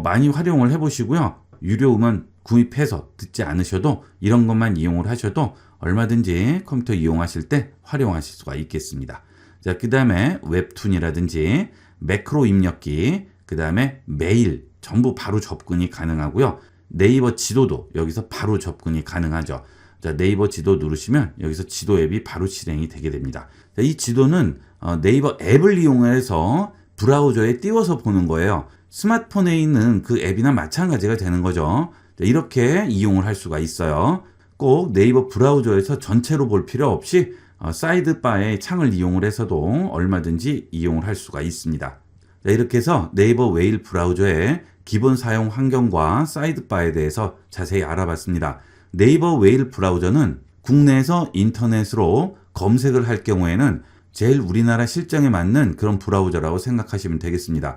많이 활용을 해보시고요. 유료 음원 구입해서 듣지 않으셔도 이런 것만 이용을 하셔도 얼마든지 컴퓨터 이용하실 때 활용하실 수가 있겠습니다. 자, 그 다음에 웹툰이라든지 매크로 입력기, 그 다음에 메일 전부 바로 접근이 가능하고요. 네이버 지도도 여기서 바로 접근이 가능하죠. 자, 네이버 지도 누르시면 여기서 지도 앱이 바로 실행이 되게 됩니다. 자, 이 지도는 네이버 앱을 이용해서 브라우저에 띄워서 보는 거예요. 스마트폰에 있는 그 앱이나 마찬가지가 되는 거죠. 자, 이렇게 이용을 할 수가 있어요. 꼭 네이버 브라우저에서 전체로 볼 필요 없이 사이드바의 창을 이용을 해서도 얼마든지 이용을 할 수가 있습니다. 자, 이렇게 해서 네이버 웨일 브라우저의 기본 사용 환경과 사이드바에 대해서 자세히 알아봤습니다. 네이버 웨일 브라우저는 국내에서 인터넷으로 검색을 할 경우에는 제일 우리나라 실정에 맞는 그런 브라우저라고 생각하시면 되겠습니다.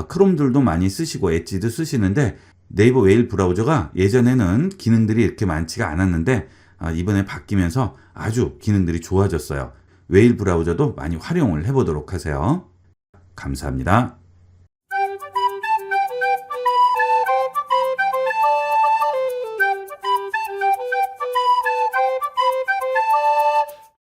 크롬들도 많이 쓰시고 엣지도 쓰시는데 네이버 웨일 브라우저가 예전에는 기능들이 이렇게 많지가 않았는데 이번에 바뀌면서 아주 기능들이 좋아졌어요. 웨일 브라우저도 많이 활용을 해보도록 하세요. 감사합니다.